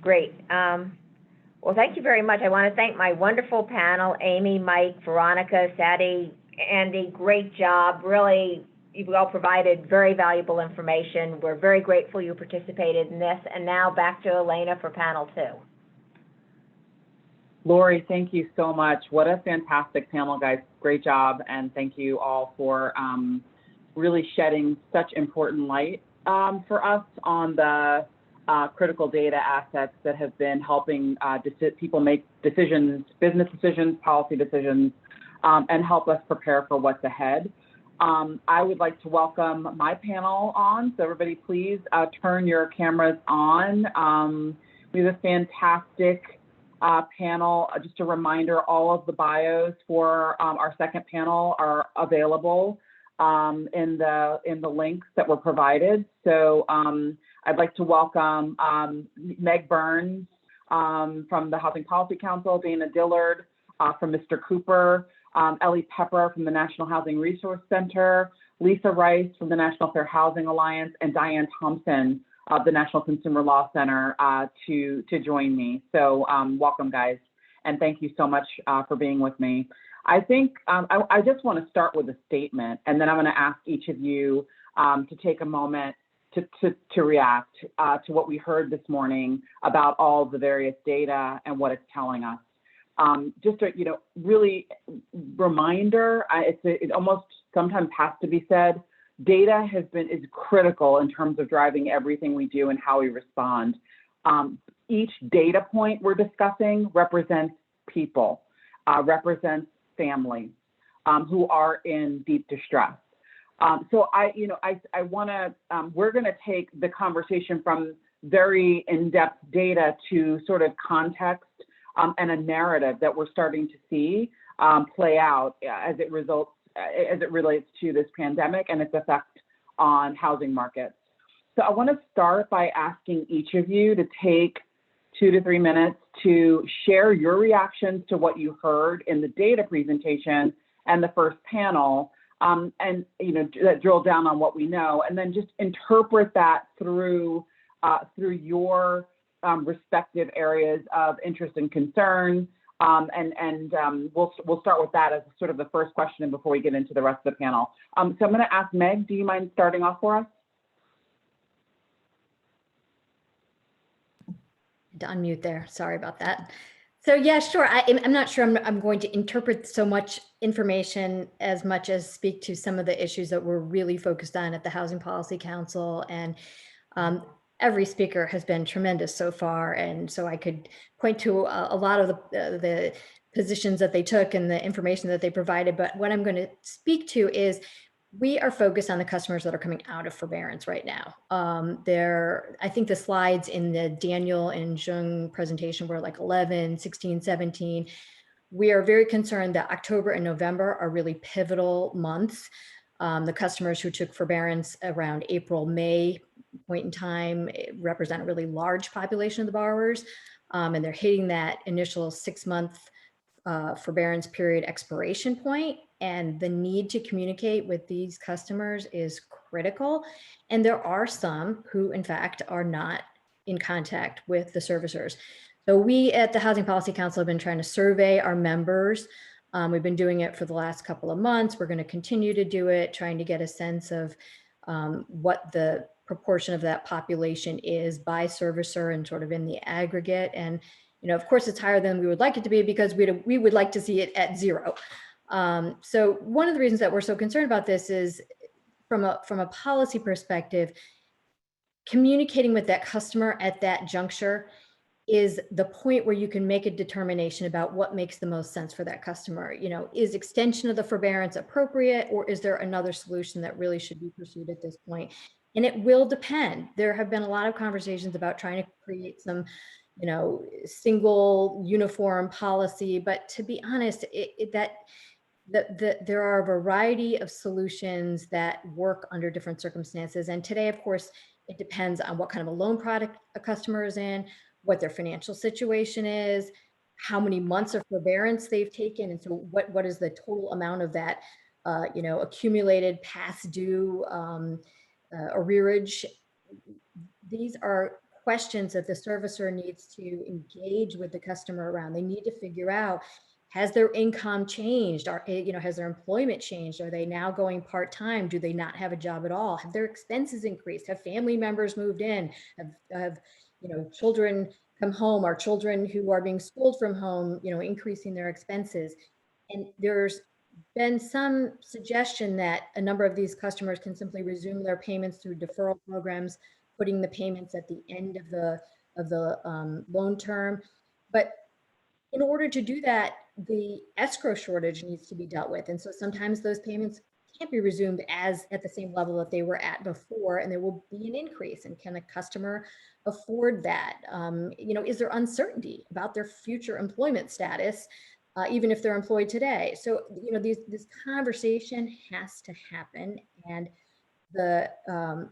[SPEAKER 4] Great. Well, thank you very much. I want to thank my wonderful panel, Amy, Mike, Veronica, Sadie, Andy. Great job. Really, you've all provided very valuable information. We're very grateful you participated in this. And now back to Elena for panel 2.
[SPEAKER 1] Lori, thank you so much. What a fantastic panel, guys. Great job. And thank you all for really shedding such important light for us on the critical data assets that have been helping people make decisions, business decisions, policy decisions, and help us prepare for what's ahead. I would like to welcome my panel on. So everybody, please turn your cameras on. We have a fantastic panel. Just a reminder, all of the bios for our second panel are available in the links that were provided. So I'd like to welcome Meg Burns from the Housing Policy Council, Dana Dillard from Mr. Cooper, Ellie Pepper from the National Housing Resource Center, Lisa Rice from the National Fair Housing Alliance, and Diane Thompson of the National Consumer Law Center to join me. So welcome, guys, and thank you so much for being with me. I think I just want to start with a statement, and then I'm going to ask each of you to take a moment to react to what we heard this morning about all the various data and what it's telling us. Just a really reminder, it almost sometimes has to be said, data is critical in terms of driving everything we do and how we respond. Each data point we're discussing represents people, represents families who are in deep distress. So we're going to take the conversation from very in-depth data to sort of context and a narrative that we're starting to see play out as it relates to this pandemic and its effect on housing markets. So I want to start by asking each of you to take 2 to 3 minutes to share your reactions to what you heard in the data presentation and the first panel, and that drill down on what we know, and then just interpret that through your respective areas of interest and concern. We'll start with that as sort of the first question before we get into the rest of the panel. So I'm going to ask Meg, do you mind starting off for us?
[SPEAKER 10] To unmute there. Sorry about that. So yeah, sure. I'm not sure I'm going to interpret so much information as much as speak to some of the issues that we're really focused on at the Housing Policy Council. And every speaker has been tremendous so far. And so I could point to a lot of the positions that they took and the information that they provided. But what I'm going to speak to is we are focused on the customers that are coming out of forbearance right now. I think the slides in the Daniel and Jung presentation were like 11, 16, 17. We are very concerned that October and November are really pivotal months. The customers who took forbearance around April, May point in time represent a really large population of the borrowers. And they're hitting that initial 6-month forbearance period expiration point, and the need to communicate with these customers is critical. And there are some who, in fact, are not in contact with the servicers. So we at the Housing Policy Council have been trying to survey our members. We've been doing it for the last couple of months. We're going to continue to do it, trying to get a sense of what the proportion of that population is by servicer and sort of in the aggregate. And of course, it's higher than we would like it to be because we would like to see it at 0. So one of the reasons that we're so concerned about this is from a policy perspective, communicating with that customer at that juncture is the point where you can make a determination about what makes the most sense for that customer. Is extension of the forbearance appropriate, or is there another solution that really should be pursued at this point? And it will depend. There have been a lot of conversations about trying to create some single uniform policy, but to be honest, there are a variety of solutions that work under different circumstances. And today, of course, it depends on what kind of a loan product a customer is in, what their financial situation is, how many months of forbearance they've taken, and so what is the total amount of that accumulated past due arrearage. These are questions that the servicer needs to engage with the customer around. They need to figure out, has their income changed? Has their employment changed? Are they now going part-time? Do they not have a job at all? Have their expenses increased? Have family members moved in? Have children come home? Are children who are being schooled from home, increasing their expenses? And there's been some suggestion that a number of these customers can simply resume their payments through deferral programs, putting the payments at the end of the loan term. But in order to do that, the escrow shortage needs to be dealt with. And so sometimes those payments can't be resumed at the same level that they were at before, and there will be an increase. And can a customer afford that? Is there uncertainty about their future employment status, even if they're employed today? So, this conversation has to happen, and the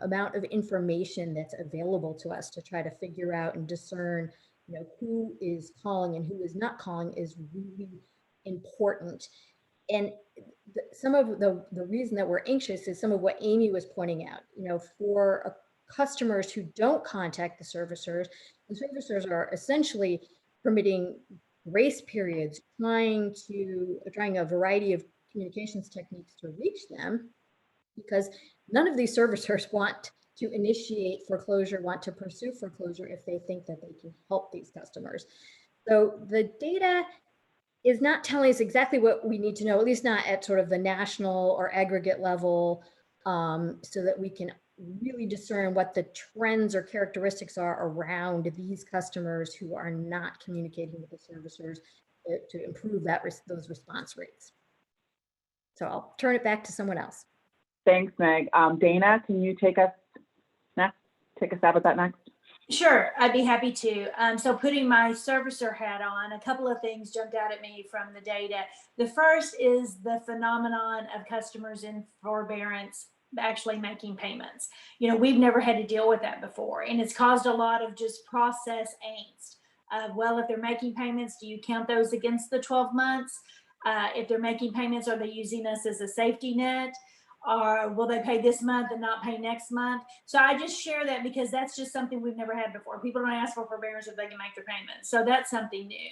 [SPEAKER 10] amount of information that's available to us to try to figure out and discern who is calling and who is not calling is really important. And some of the reason that we're anxious is some of what Amy was pointing out. For customers who don't contact the servicers are essentially permitting grace periods, trying a variety of communications techniques to reach them, because none of these servicers want to initiate foreclosure, want to pursue foreclosure if they think that they can help these customers. So the data is not telling us exactly what we need to know, at least not at sort of the national or aggregate level, so that we can really discern what the trends or characteristics are around these customers who are not communicating with the servicers to improve those response rates. So I'll turn it back to someone else.
[SPEAKER 1] Thanks, Meg. Dana, can you take a stab at that next?
[SPEAKER 11] Sure, I'd be happy to. So putting my servicer hat on, a couple of things jumped out at me from the data. The first is the phenomenon of customers in forbearance actually making payments. We've never had to deal with that before, and it's caused a lot of just process angst. Well, if they're making payments, do you count those against the 12 months? If they're making payments, are they using us as a safety net? Or will they pay this month and not pay next month? So I just share that because that's just something we've never had before. People don't ask for forbearance if they can make their payments. So that's something new.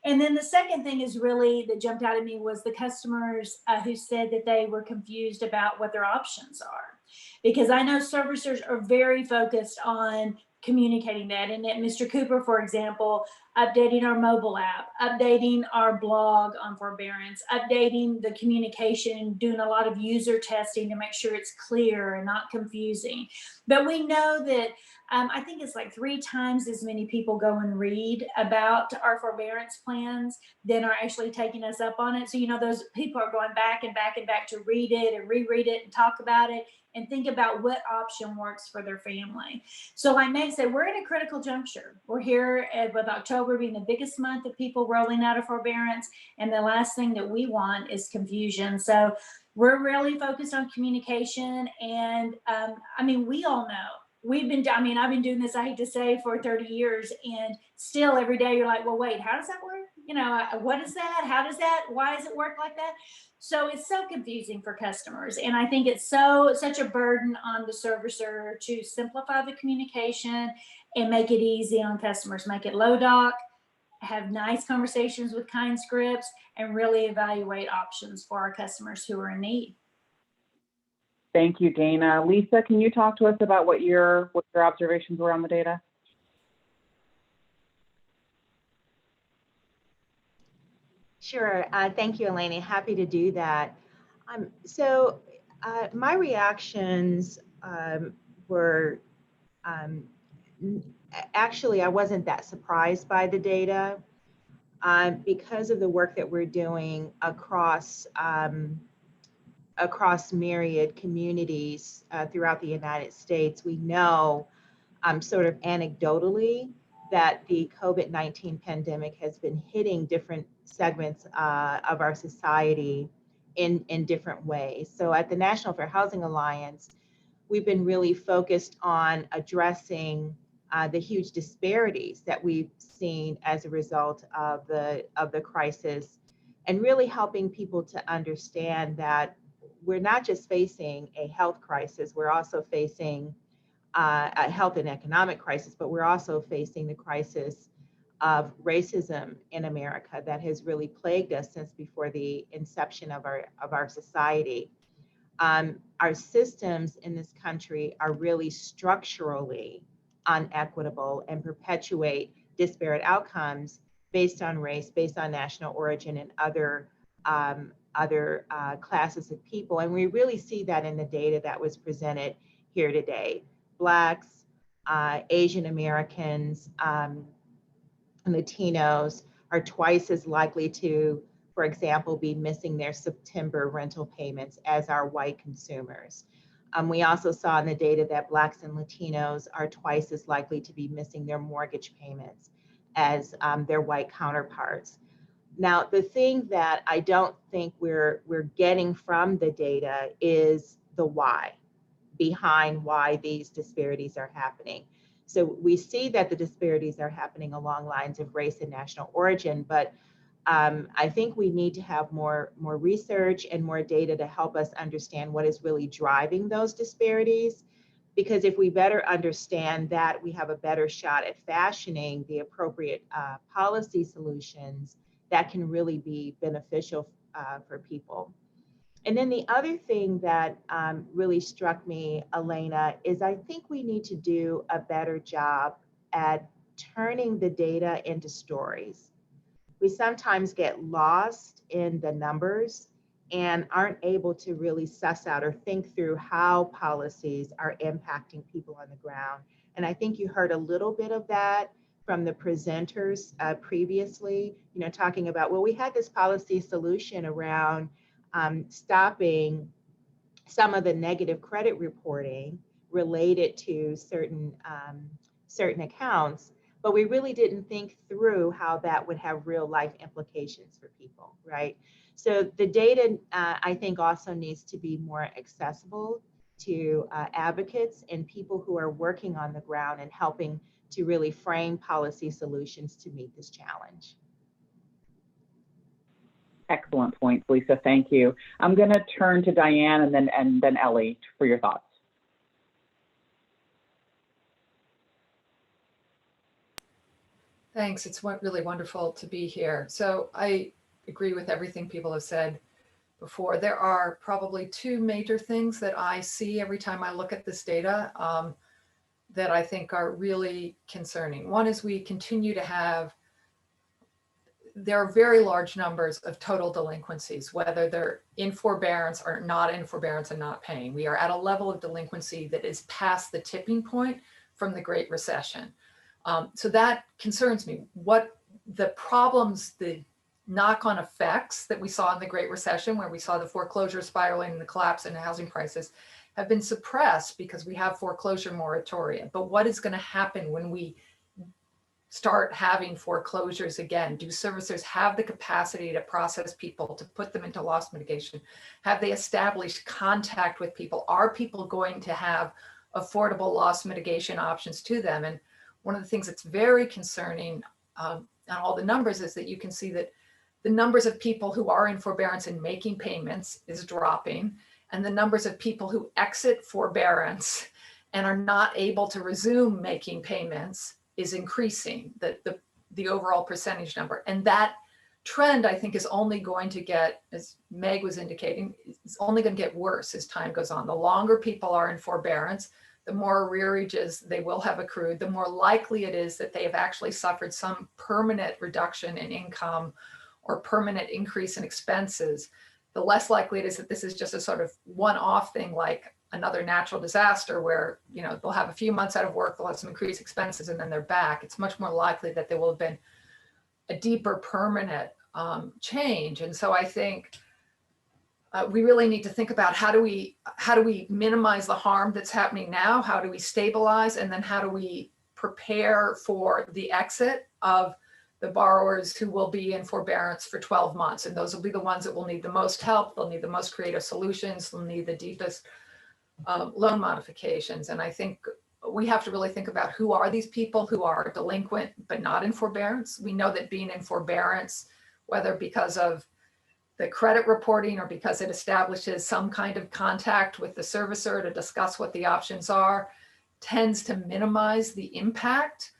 [SPEAKER 11] And then the second thing is really that jumped out at me was the customers who said that they were confused about what their options are. Because I know servicers are very focused on communicating that. And at Mr. Cooper, for example, updating our mobile app, updating our blog on forbearance, updating the communication, doing a lot of user testing to make sure it's clear and not confusing. But we know that I think it's like 3 times as many people go and read about our forbearance plans than are actually taking us up on it. So, those people are going back and back and back to read it and reread it and talk about it and think about what option works for their family. So like Meg said, we're at a critical juncture. We're here with October being the biggest month of people rolling out of forbearance. And the last thing that we want is confusion. So we're really focused on communication. And we all know, I've been doing this, I hate to say, for 30 years, and still every day you're like, well, wait, how does that work? What is that? How does that, why does it work like that? So it's so confusing for customers. And I think it's such a burden on the servicer to simplify the communication and make it easy on customers, make it low doc, have nice conversations with kind scripts, and really evaluate options for our customers who are in need.
[SPEAKER 1] Thank you, Dana. Lisa, can you talk to us about what your observations were on the data?
[SPEAKER 12] Sure. Thank you, Eleni. Happy to do that. My reactions were actually, I wasn't that surprised by the data because of the work that we're doing across myriad communities throughout the United States. We know sort of anecdotally that the COVID-19 pandemic has been hitting different segments of our society in different ways. So at the National Fair Housing Alliance, we've been really focused on addressing the huge disparities that we've seen as a result of the crisis, and really helping people to understand that we're not just facing a health crisis, we're also facing a health and economic crisis, but we're also facing the crisis of racism in America that has really plagued us since before the inception of our society. Our systems in this country are really structurally unequitable and perpetuate disparate outcomes based on race, based on national origin, and other classes of people. And we really see that in the data that was presented here today. Blacks, Asian Americans, Latinos are twice as likely to, for example, be missing their September rental payments as are white consumers. We also saw in the data that Blacks and Latinos are twice as likely to be missing their mortgage payments as their white counterparts. Now, the thing that I don't think we're getting from the data is the why behind why these disparities are happening. So we see that the disparities are happening along lines of race and national origin, but I think we need to have more research and more data to help us understand what is really driving those disparities. Because if we better understand that, we have a better shot at fashioning the appropriate policy solutions that can really be beneficial for people. And then the other thing that really struck me, Elena, is I think we need to do a better job at turning the data into stories. We sometimes get lost in the numbers and aren't able to really suss out or think through how policies are impacting people on the ground. And I think you heard a little bit of that from the presenters previously, talking about, well, we had this policy solution around stopping some of the negative credit reporting related to certain accounts, but we really didn't think through how that would have real life implications for people, right? So the data, I think, also needs to be more accessible to advocates and people who are working on the ground and helping to really frame policy solutions to meet this challenge.
[SPEAKER 1] Excellent points, Lisa. Thank you. I'm going to turn to Diane and then Ellie for your thoughts.
[SPEAKER 13] Thanks. It's really wonderful to be here. So I agree with everything people have said before. There are probably two major things that I see every time I look at this data that I think are really concerning. One is we continue to have, there are very large numbers of total delinquencies, whether they're in forbearance or not in forbearance and not paying. We are at a level of delinquency that is past the tipping point from the Great Recession. So that concerns me. What the problems, the knock-on effects that we saw in the Great Recession, where we saw the foreclosure spiraling and the collapse in housing prices, have been suppressed because we have foreclosure moratoria. But what is going to happen when we start having foreclosures again? Do servicers have the capacity to process people, to put them into loss mitigation? Have they established contact with people? Are people going to have affordable loss mitigation options to them? And one of the things that's very concerning on all the numbers is that you can see that the numbers of people who are in forbearance and making payments is dropping, and the numbers of people who exit forbearance and are not able to resume making payments is increasing, the overall percentage number. And that trend, I think, is only going to get, as Meg was indicating, it's only going to get worse as time goes on. The longer people are in forbearance, the more arrearages they will have accrued, the more likely it is that they have actually suffered some permanent reduction in income or permanent increase in expenses. The less likely it is that this is just a sort of one-off thing like another natural disaster where, they'll have a few months out of work, they'll have some increased expenses, and then they're back. It's much more likely that there will have been a deeper permanent change. And so I think we really need to think about how do we minimize the harm that's happening now? How do we stabilize? And then how do we prepare for the exit of the borrowers who will be in forbearance for 12 months? And those will be the ones that will need the most help. They'll need the most creative solutions. They'll need the deepest loan modifications. And I think we have to really think about who are these people who are delinquent but not in forbearance. We know that being in forbearance, whether because of the credit reporting or because it establishes some kind of contact with the servicer to discuss what the options are, tends to minimize the impact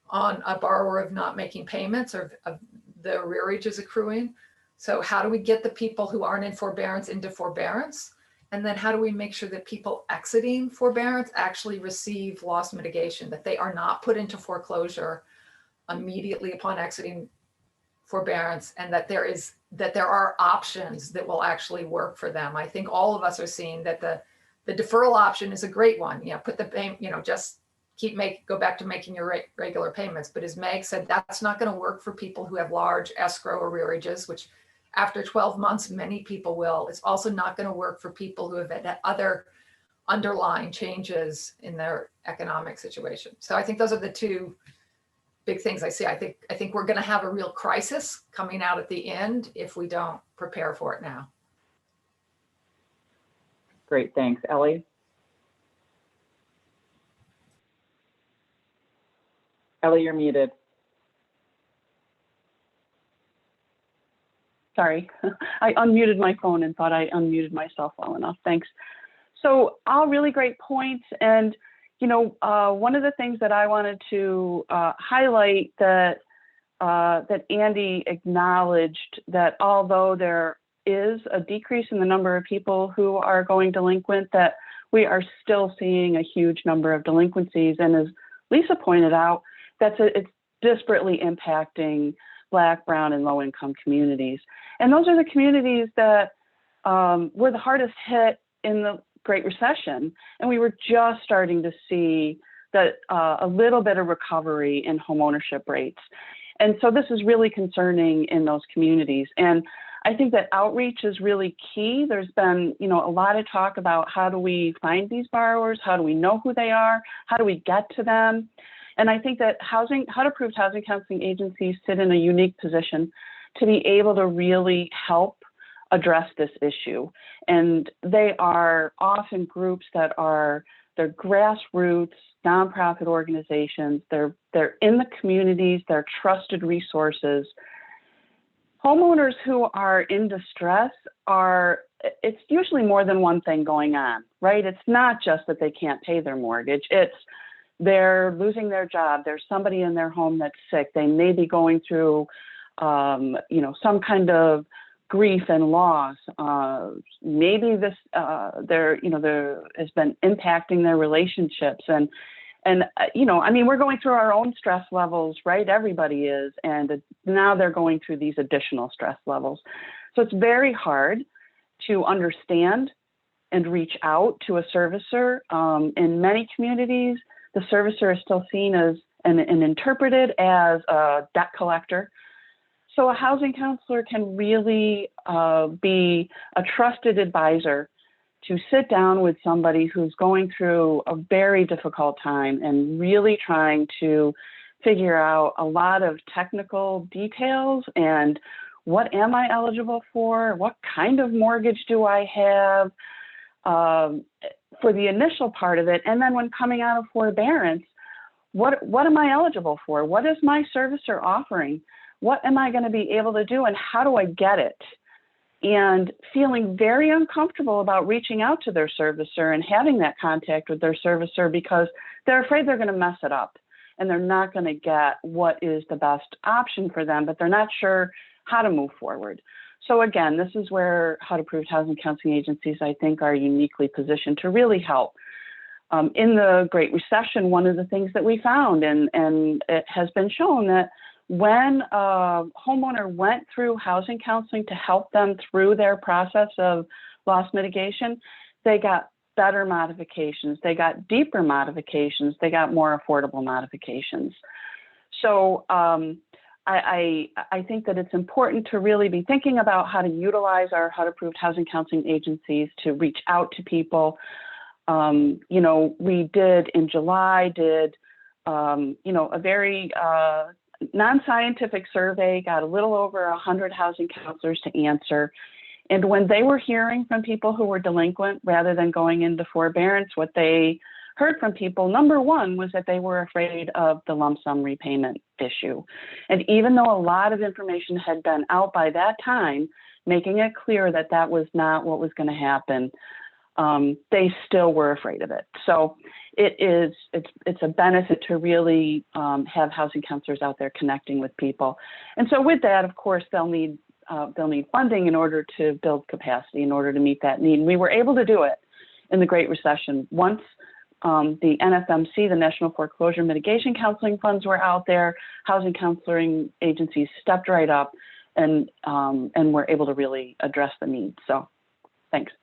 [SPEAKER 13] on a borrower of not making payments or of the arrearages accruing. So how do we get the people who aren't in forbearance into forbearance? And then how do we make sure that people exiting forbearance actually receive loss mitigation, that they are not put into foreclosure immediately upon exiting forbearance, and that there are options that will actually work for them? I think all of us are seeing that the deferral option is a great one. Put the payment, just go back to making your regular payments. But as Meg said, that's not going to work for people who have large escrow arrearages, which after 12 months, many people will. It's also not going to work for people who have had other underlying changes in their economic situation. So I think those are the two big things I see. I think we're going to have a real crisis coming out at the end if we don't prepare for it now.
[SPEAKER 1] Great, thanks. Ellie? Ellie, you're muted.
[SPEAKER 14] Sorry, I unmuted my phone and thought I unmuted myself well enough. Thanks. So all really great points. And, you know, one of the things that I wanted to highlight that that Andy acknowledged, that although there is a decrease in the number of people who are going delinquent, that we are still seeing a huge number of delinquencies. And as Lisa pointed out, it's disparately impacting Black, brown, and low-income communities. And those are the communities that were the hardest hit in the Great Recession. And we were just starting to see that a little bit of recovery in homeownership rates. And so this is really concerning in those communities. And I think that outreach is really key. There's been, you know, a lot of talk about how do we find these borrowers? How do we know who they are? How do we get to them? And I think that HUD-approved housing counseling agencies sit in a unique position to be able to really help address this issue. And they are often groups that they're grassroots, nonprofit organizations. They're in the communities, they're trusted resources. Homeowners who are in distress it's usually more than one thing going on, right? It's not just that they can't pay their mortgage. It's they're losing their job. There's somebody in their home that's sick. They may be going through, you know, some kind of grief and loss. Maybe this, there has been impacting their relationships. And you know, I mean, we're going through our own stress levels, right? Everybody is. And now they're going through these additional stress levels. So it's very hard to understand and reach out to a servicer. In many communities, the servicer is still seen as and interpreted as a debt collector. So a housing counselor can really be a trusted advisor to sit down with somebody who's going through a very difficult time and really trying to figure out a lot of technical details and what am I eligible for? What kind of mortgage do I have for the initial part of it? And then when coming out of forbearance, what am I eligible for? What is my servicer offering? What am I going to be able to do and how do I get it? And feeling very uncomfortable about reaching out to their servicer and having that contact with their servicer because they're afraid they're going to mess it up and they're not going to get what is the best option for them, but they're not sure how to move forward. So again, this is where HUD-approved housing counseling agencies, I think, are uniquely positioned to really help. In the Great Recession, one of the things that we found, and it has been shown that when a homeowner went through housing counseling to help them through their process of loss mitigation, they got better modifications, they got deeper modifications, they got more affordable modifications. So I think that it's important to really be thinking about how to utilize our HUD-approved housing counseling agencies to reach out to people. You know, we did in July, you know, a very non-scientific survey, got a little over 100 housing counselors to answer. And when they were hearing from people who were delinquent, rather than going into forbearance, what they heard from people, number one, was that they were afraid of the lump sum repayment issue. And even though a lot of information had been out by that time, making it clear that that was not what was going to happen, they still were afraid of it. So it's a benefit to really have housing counselors out there connecting with people. And so with that, of course, they'll need funding in order to build capacity, in order to meet that need. And we were able to do it in the Great Recession. Once the NFMC, the National Foreclosure Mitigation Counseling Funds, were out there, housing counseling agencies stepped right up and were able to really address the needs. So thanks.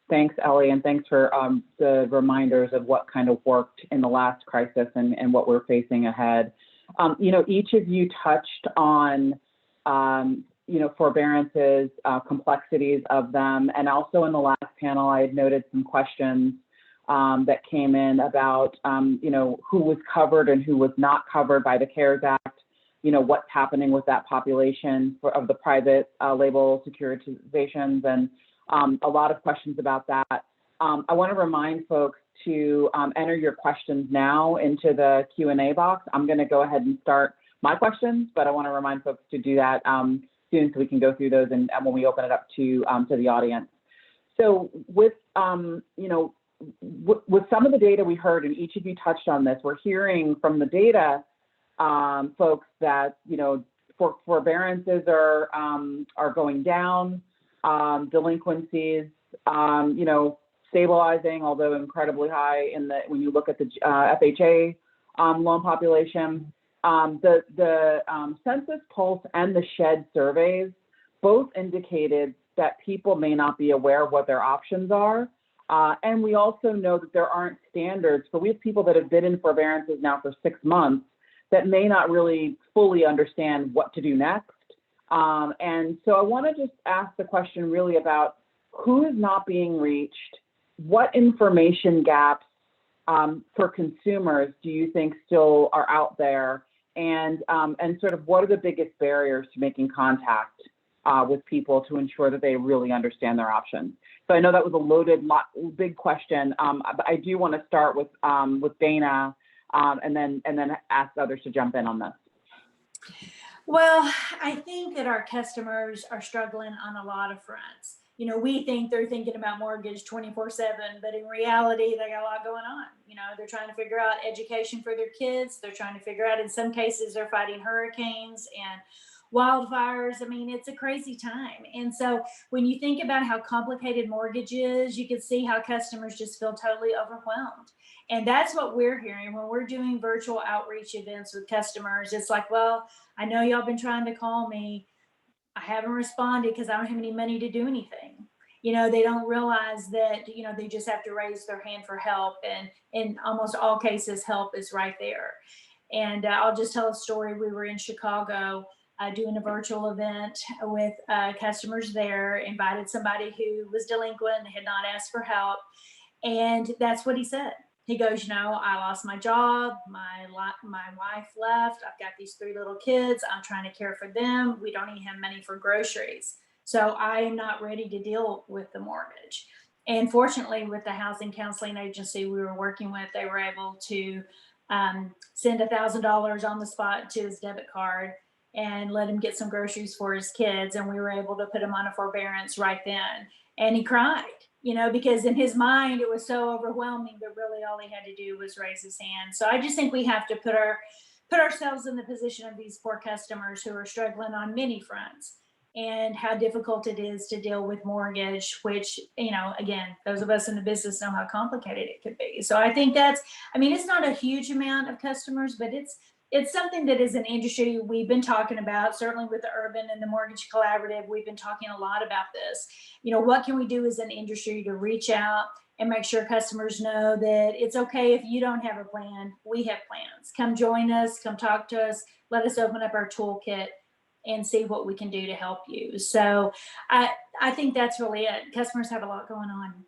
[SPEAKER 1] Thanks, Ellie, and thanks for the reminders of what kind of worked in the last crisis and what we're facing ahead. You know, each of you touched on, you know, forbearances, complexities of them, and also in the last panel, I had noted some questions that came in about, you know, who was covered and who was not covered by the CARES Act. You know, what's happening with that population of the private label securitizations, and a lot of questions about that. I want to remind folks to enter your questions now into the Q&A box. I'm going to go ahead and start my questions, but I want to remind folks to do that. So soon so we can go through those and when we open it up to the audience. So with, with some of the data we heard, and each of you touched on this, we're hearing from the data folks that, forbearances are going down, delinquencies, stabilizing, although incredibly high when you look at the FHA loan population. The census pulse and the shed surveys both indicated that people may not be aware of what their options are. And we also know that there aren't standards. So we have people that have been in forbearances now for 6 months that may not really fully understand what to do next. And so I want to just ask the question really about who is not being reached, what information gaps for consumers do you think still are out there, and sort of what are the biggest barriers to making contact with people to ensure that they really understand their options? So I know that was a loaded, big question, but I do want to start with Dana, and then ask others to jump in on this.
[SPEAKER 11] Well, I think that our customers are struggling on a lot of fronts. We think they're thinking about mortgage 24/7, but in reality, they got a lot going on. They're trying to figure out education for their kids. They're trying to figure out, in some cases, they're fighting hurricanes and wildfires. I mean, it's a crazy time. And so when you think about how complicated mortgage is, you can see how customers just feel totally overwhelmed. And that's what we're hearing when we're doing virtual outreach events with customers. It's like, well, I know y'all been trying to call me. I haven't responded because I don't have any money to do anything. They don't realize that, they just have to raise their hand for help. And in almost all cases, help is right there. And I'll just tell a story. We were in Chicago doing a virtual event with customers there, invited somebody who was delinquent, had not asked for help. And that's what he said. He goes, I lost my job. My wife left. I've got these 3 little kids. I'm trying to care for them. We don't even have money for groceries. So I am not ready to deal with the mortgage. And fortunately, with the housing counseling agency we were working with, they were able to send $1,000 on the spot to his debit card and let him get some groceries for his kids. And we were able to put him on a forbearance right then. And he cried. Because in his mind, it was so overwhelming that really all he had to do was raise his hand. So I just think we have to put ourselves in the position of these poor customers who are struggling on many fronts, and how difficult it is to deal with mortgage, which, again, those of us in the business know how complicated it could be. So I think it's not a huge amount of customers, but it's something that is an industry we've been talking about, certainly with the Urban and the Mortgage Collaborative. We've been talking a lot about this. What can we do as an industry to reach out and make sure customers know that it's okay if you don't have a plan, we have plans. Come join us, come talk to us, let us open up our toolkit and see what we can do to help you. So I think that's really it. Customers have a lot going on.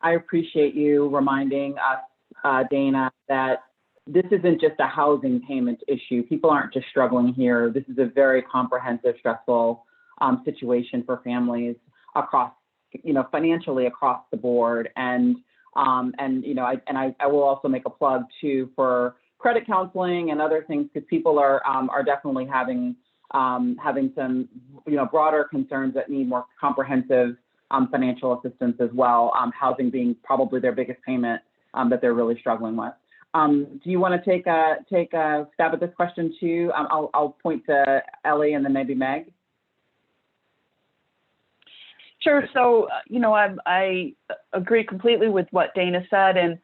[SPEAKER 1] I appreciate you reminding us, Dana, that this isn't just a housing payment issue. People aren't just struggling here. This is a very comprehensive, stressful situation for families across, financially across the board. And I will also make a plug too for credit counseling and other things, because people are definitely having some, broader concerns that need more comprehensive financial assistance as well. Housing being probably their biggest payment that they're really struggling with. Do you want to take a stab at this question too? I'll point to Ellie and then maybe Meg.
[SPEAKER 14] Sure. So, I agree completely with what Dana said, and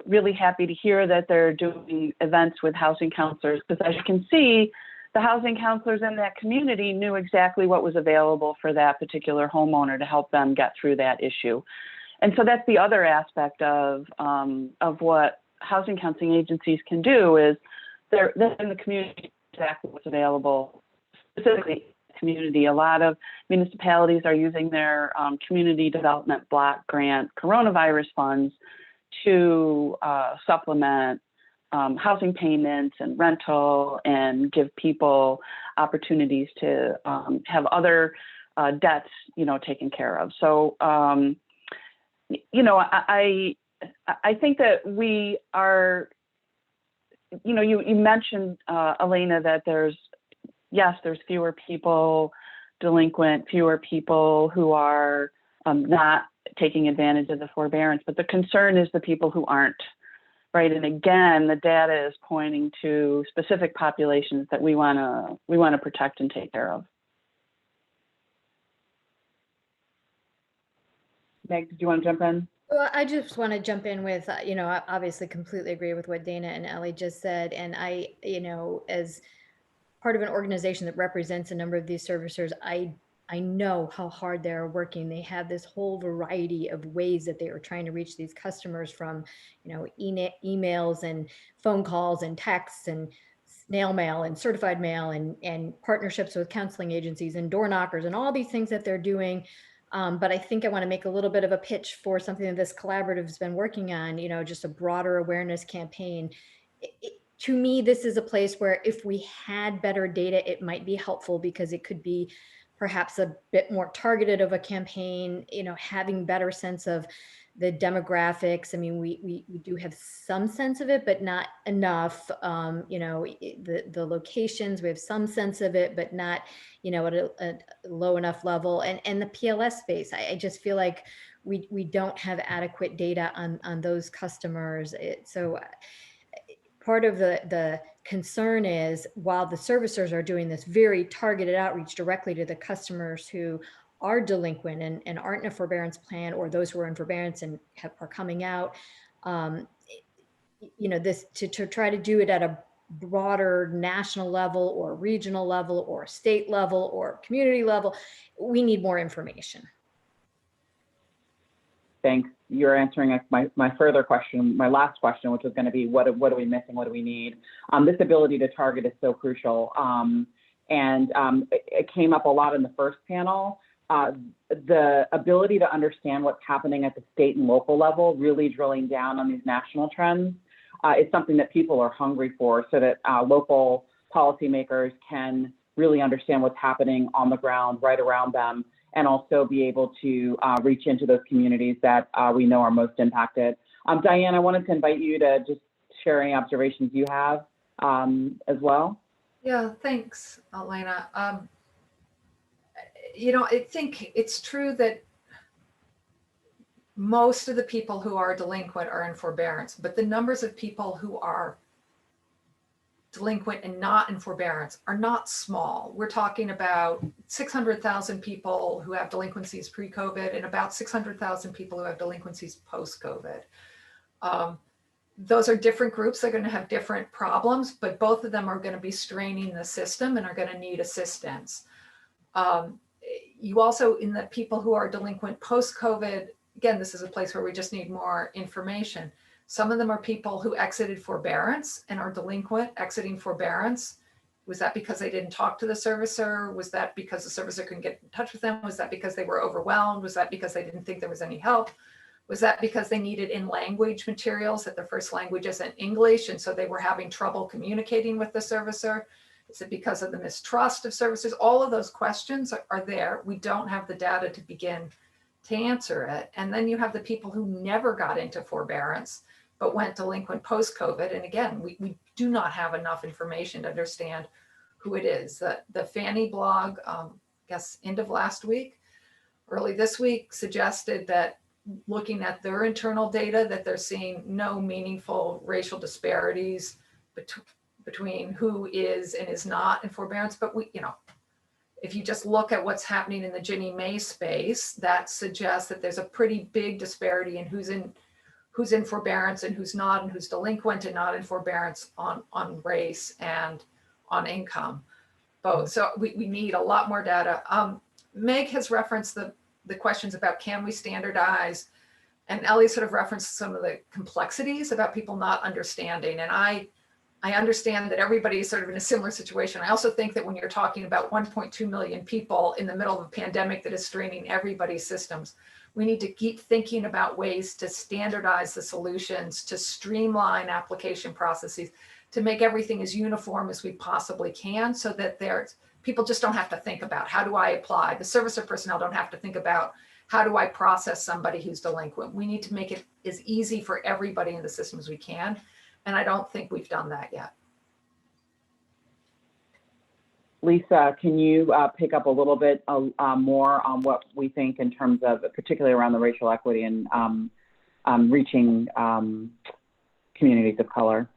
[SPEAKER 14] really happy to hear that they're doing events with housing counselors, because as you can see, the housing counselors in that community knew exactly what was available for that particular homeowner to help them get through that issue. And so that's the other aspect of what housing counseling agencies can do, is they're in the community exactly what's available, specifically in the community. A lot of municipalities are using their community development block grant coronavirus funds to supplement housing payments and rental, and give people opportunities to have other debts, taken care of. So, I think that we are, you mentioned, Elena, that there's yes, there's fewer people delinquent, fewer people who are not taking advantage of the forbearance, but the concern is the people who aren't, right? And again, the data is pointing to specific populations that we want to protect and take care of.
[SPEAKER 1] Meg, did you want to jump in?
[SPEAKER 10] Well, I just want to jump in with, I obviously completely agree with what Dana and Ellie just said. And I, as part of an organization that represents a number of these servicers, I know how hard they're working. They have this whole variety of ways that they are trying to reach these customers, from, emails and phone calls and texts and snail mail and certified mail and partnerships with counseling agencies and door knockers and all these things that they're doing. But I think I want to make a little bit of a pitch for something that this collaborative has been working on, just a broader awareness campaign. To me, this is a place where if we had better data, it might be helpful, because it could be perhaps a bit more targeted of a campaign, having better sense of the demographics. I mean, we do have some sense of it, but not enough. The locations, we have some sense of it, but not, at a low enough level. And the PLS space, I just feel like we don't have adequate data on those customers. So part of the concern is, while the servicers are doing this very targeted outreach directly to the customers who are delinquent and aren't in a forbearance plan, or those who are in forbearance and are coming out, this to try to do it at a broader national level or regional level or state level or community level, we need more information.
[SPEAKER 1] Thanks. You're answering my further question, my last question, which was going to be, what are we missing? What do we need? This ability to target is so crucial. It came up a lot in the first panel. The ability to understand what's happening at the state and local level, really drilling down on these national trends, is something that people are hungry for, so that local policymakers can really understand what's happening on the ground right around them, and also be able to reach into those communities that we know are most impacted. Diane, I wanted to invite you to just share any observations you have as well.
[SPEAKER 13] Yeah, thanks, Elena. I think it's true that most of the people who are delinquent are in forbearance, but the numbers of people who are delinquent and not in forbearance are not small. We're talking about 600,000 people who have delinquencies pre-COVID and about 600,000 people who have delinquencies post-COVID. Those are different groups. They're going to have different problems, but both of them are going to be straining the system and are going to need assistance. You also, in the people who are delinquent post-COVID, again, this is a place where we just need more information. Some of them are people who exited forbearance and are delinquent exiting forbearance. Was that because they didn't talk to the servicer? Was that because the servicer couldn't get in touch with them? Was that because they were overwhelmed? Was that because they didn't think there was any help? Was that because they needed in-language materials, that their first language isn't English, and so they were having trouble communicating with the servicer? Is it because of the mistrust of servicers? All of those questions are there. We don't have the data to begin to answer it. And then you have the people who never got into forbearance, but went delinquent post-COVID. And again, we do not have enough information to understand who it is. The Fannie blog, I guess end of last week, early this week, suggested that looking at their internal data, that they're seeing no meaningful racial disparities between who is and is not in forbearance. But if you just look at what's happening in the Ginnie Mae space, that suggests that there's a pretty big disparity in who's in forbearance and who's not, and who's delinquent and not in forbearance on race and on income, both. So we need a lot more data. Meg has referenced the questions about, can we standardize? And Ellie sort of referenced some of the complexities about people not understanding. And I understand that everybody is sort of in a similar situation. I also think that when you're talking about 1.2 million people in the middle of a pandemic that is straining everybody's systems, we need to keep thinking about ways to standardize the solutions, to streamline application processes, to make everything as uniform as we possibly can, so that people just don't have to think about, how do I apply? The servicer personnel don't have to think about, how do I process somebody who's delinquent? We need to make it as easy for everybody in the system as we can. And I don't think we've done that yet.
[SPEAKER 1] Lisa, can you pick up a little bit more on what we think in terms of, particularly around the racial equity and reaching communities of color?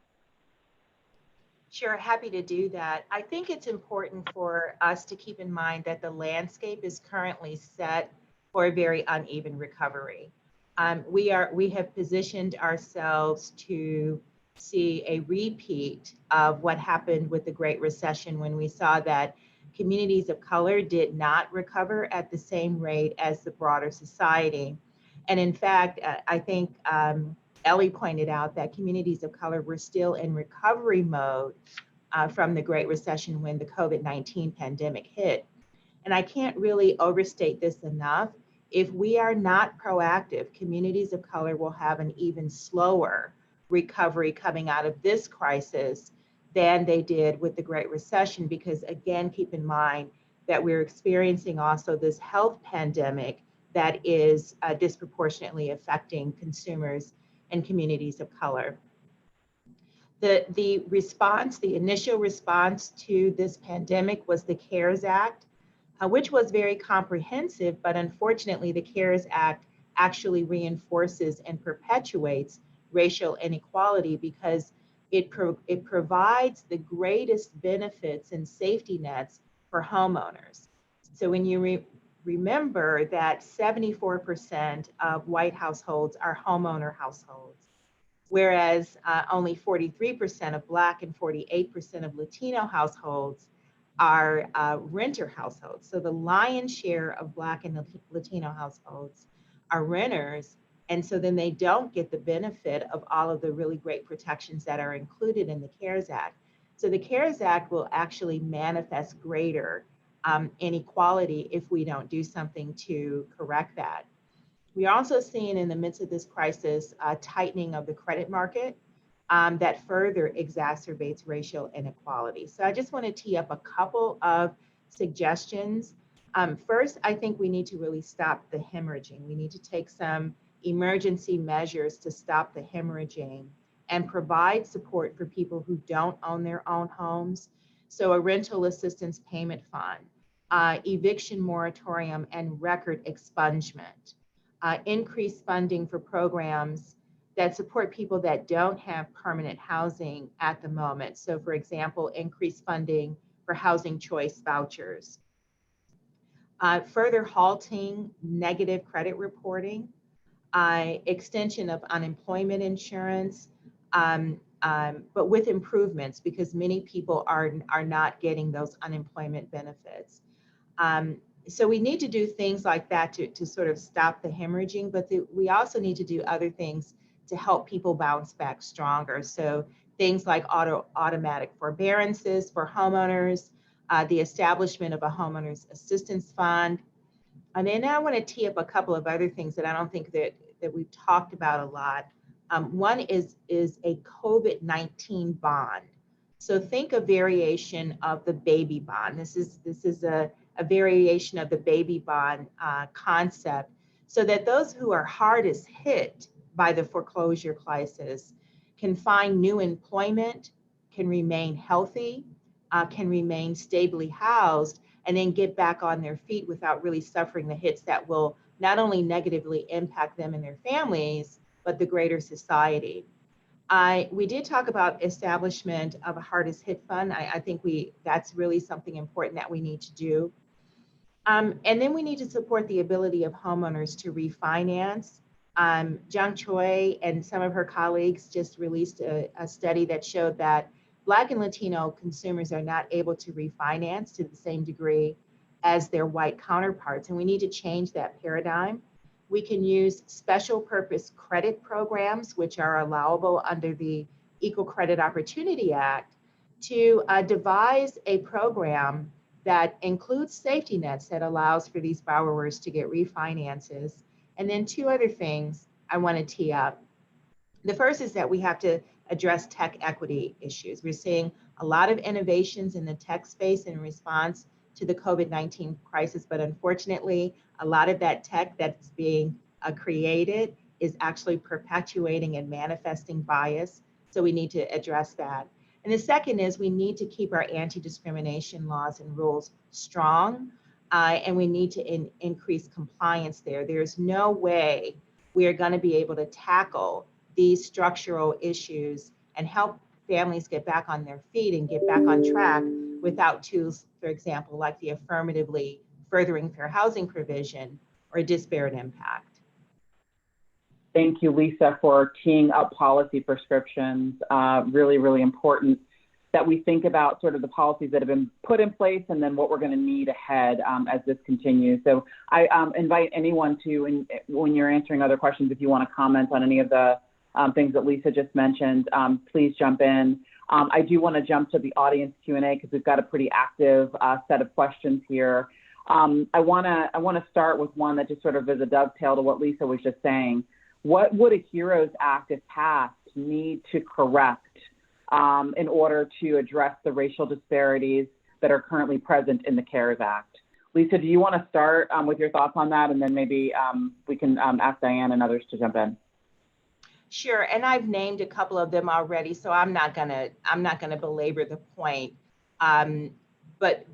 [SPEAKER 12] Sure, happy to do that. I think it's important for us to keep in mind that the landscape is currently set for a very uneven recovery. We have positioned ourselves to see a repeat of what happened with the Great Recession, when we saw that communities of color did not recover at the same rate as the broader society. And in fact, I think Ellie pointed out that communities of color were still in recovery mode from the Great Recession when the COVID-19 pandemic hit. And I can't really overstate this enough. If we are not proactive, communities of color will have an even slower recovery coming out of this crisis than they did with the Great Recession, because again, keep in mind that we're experiencing also this health pandemic that is disproportionately affecting consumers and communities of color. The response, the initial response to this pandemic was the CARES Act, which was very comprehensive, but unfortunately the CARES Act actually reinforces and perpetuates racial inequality because it provides the greatest benefits and safety nets for homeowners. So when you remember that 74% of white households are homeowner households, whereas only 43% of Black and 48% of Latino households are renter households. So the lion's share of Black and Latino households are renters. And so then they don't get the benefit of all of the really great protections that are included in the CARES Act. So the CARES Act will actually manifest greater inequality if we don't do something to correct that. We are also seeing in the midst of this crisis a tightening of the credit market that further exacerbates racial inequality. So I just want to tee up a couple of suggestions. First, I think we need to really stop the hemorrhaging. We need to take some emergency measures to stop the hemorrhaging and provide support for people who don't own their own homes. So a rental assistance payment fund, eviction moratorium and record expungement, increased funding for programs that support people that don't have permanent housing at the moment. So for example, increased funding for housing choice vouchers. Further halting negative credit reporting, extension of unemployment insurance, but with improvements because many people are not getting those unemployment benefits. So we need to do things like that to sort of stop the hemorrhaging, but we also need to do other things to help people bounce back stronger. So things like automatic forbearances for homeowners, the establishment of a homeowners assistance fund. And then I want to tee up a couple of other things that I don't think that we've talked about a lot. One is a COVID-19 bond. So think a variation of the baby bond. This is a variation of the baby bond concept, so that those who are hardest hit by the foreclosure crisis can find new employment, can remain healthy, can remain stably housed, and then get back on their feet without really suffering the hits that will not only negatively impact them and their families, but the greater society. We did talk about establishment of a hardest hit fund. I think that's really something important that we need to do. And then we need to support the ability of homeowners to refinance. Jung Choi and some of her colleagues just released a study that showed that Black and Latino consumers are not able to refinance to the same degree as their white counterparts, and we need to change that paradigm. We can use special purpose credit programs, which are allowable under the Equal Credit Opportunity Act, to devise a program that includes safety nets that allows for these borrowers to get refinances. And then two other things I want to tee up. The first is that we have to address tech equity issues. We're seeing a lot of innovations in the tech space in response to the COVID-19 crisis, but unfortunately, a lot of that tech that's being created is actually perpetuating and manifesting bias. So we need to address that. And the second is we need to keep our anti-discrimination laws and rules strong, and we need to increase compliance there. There's no way we are going to be able to tackle these structural issues and help families get back on their feet and get back on track without tools, for example, like the affirmatively furthering fair housing provision or disparate impact.
[SPEAKER 1] Thank you, Lisa, for teeing up policy prescriptions. Really, really important that we think about sort of the policies that have been put in place and then what we're going to need ahead as this continues. So I invite anyone to, when you're answering other questions, if you want to comment on any of the things that Lisa just mentioned, please jump in. I do want to jump to the audience Q&A because we've got a pretty active set of questions here. I want to start with one that just sort of is a dovetail to what Lisa was just saying. What would a HEROES Act, if passed, need to correct in order to address the racial disparities that are currently present in the CARES Act? Lisa, do you want to start with your thoughts on that, and then maybe we can ask Diane and others to jump in?
[SPEAKER 12] Sure, and I've named a couple of them already, so I'm not gonna belabor the point. But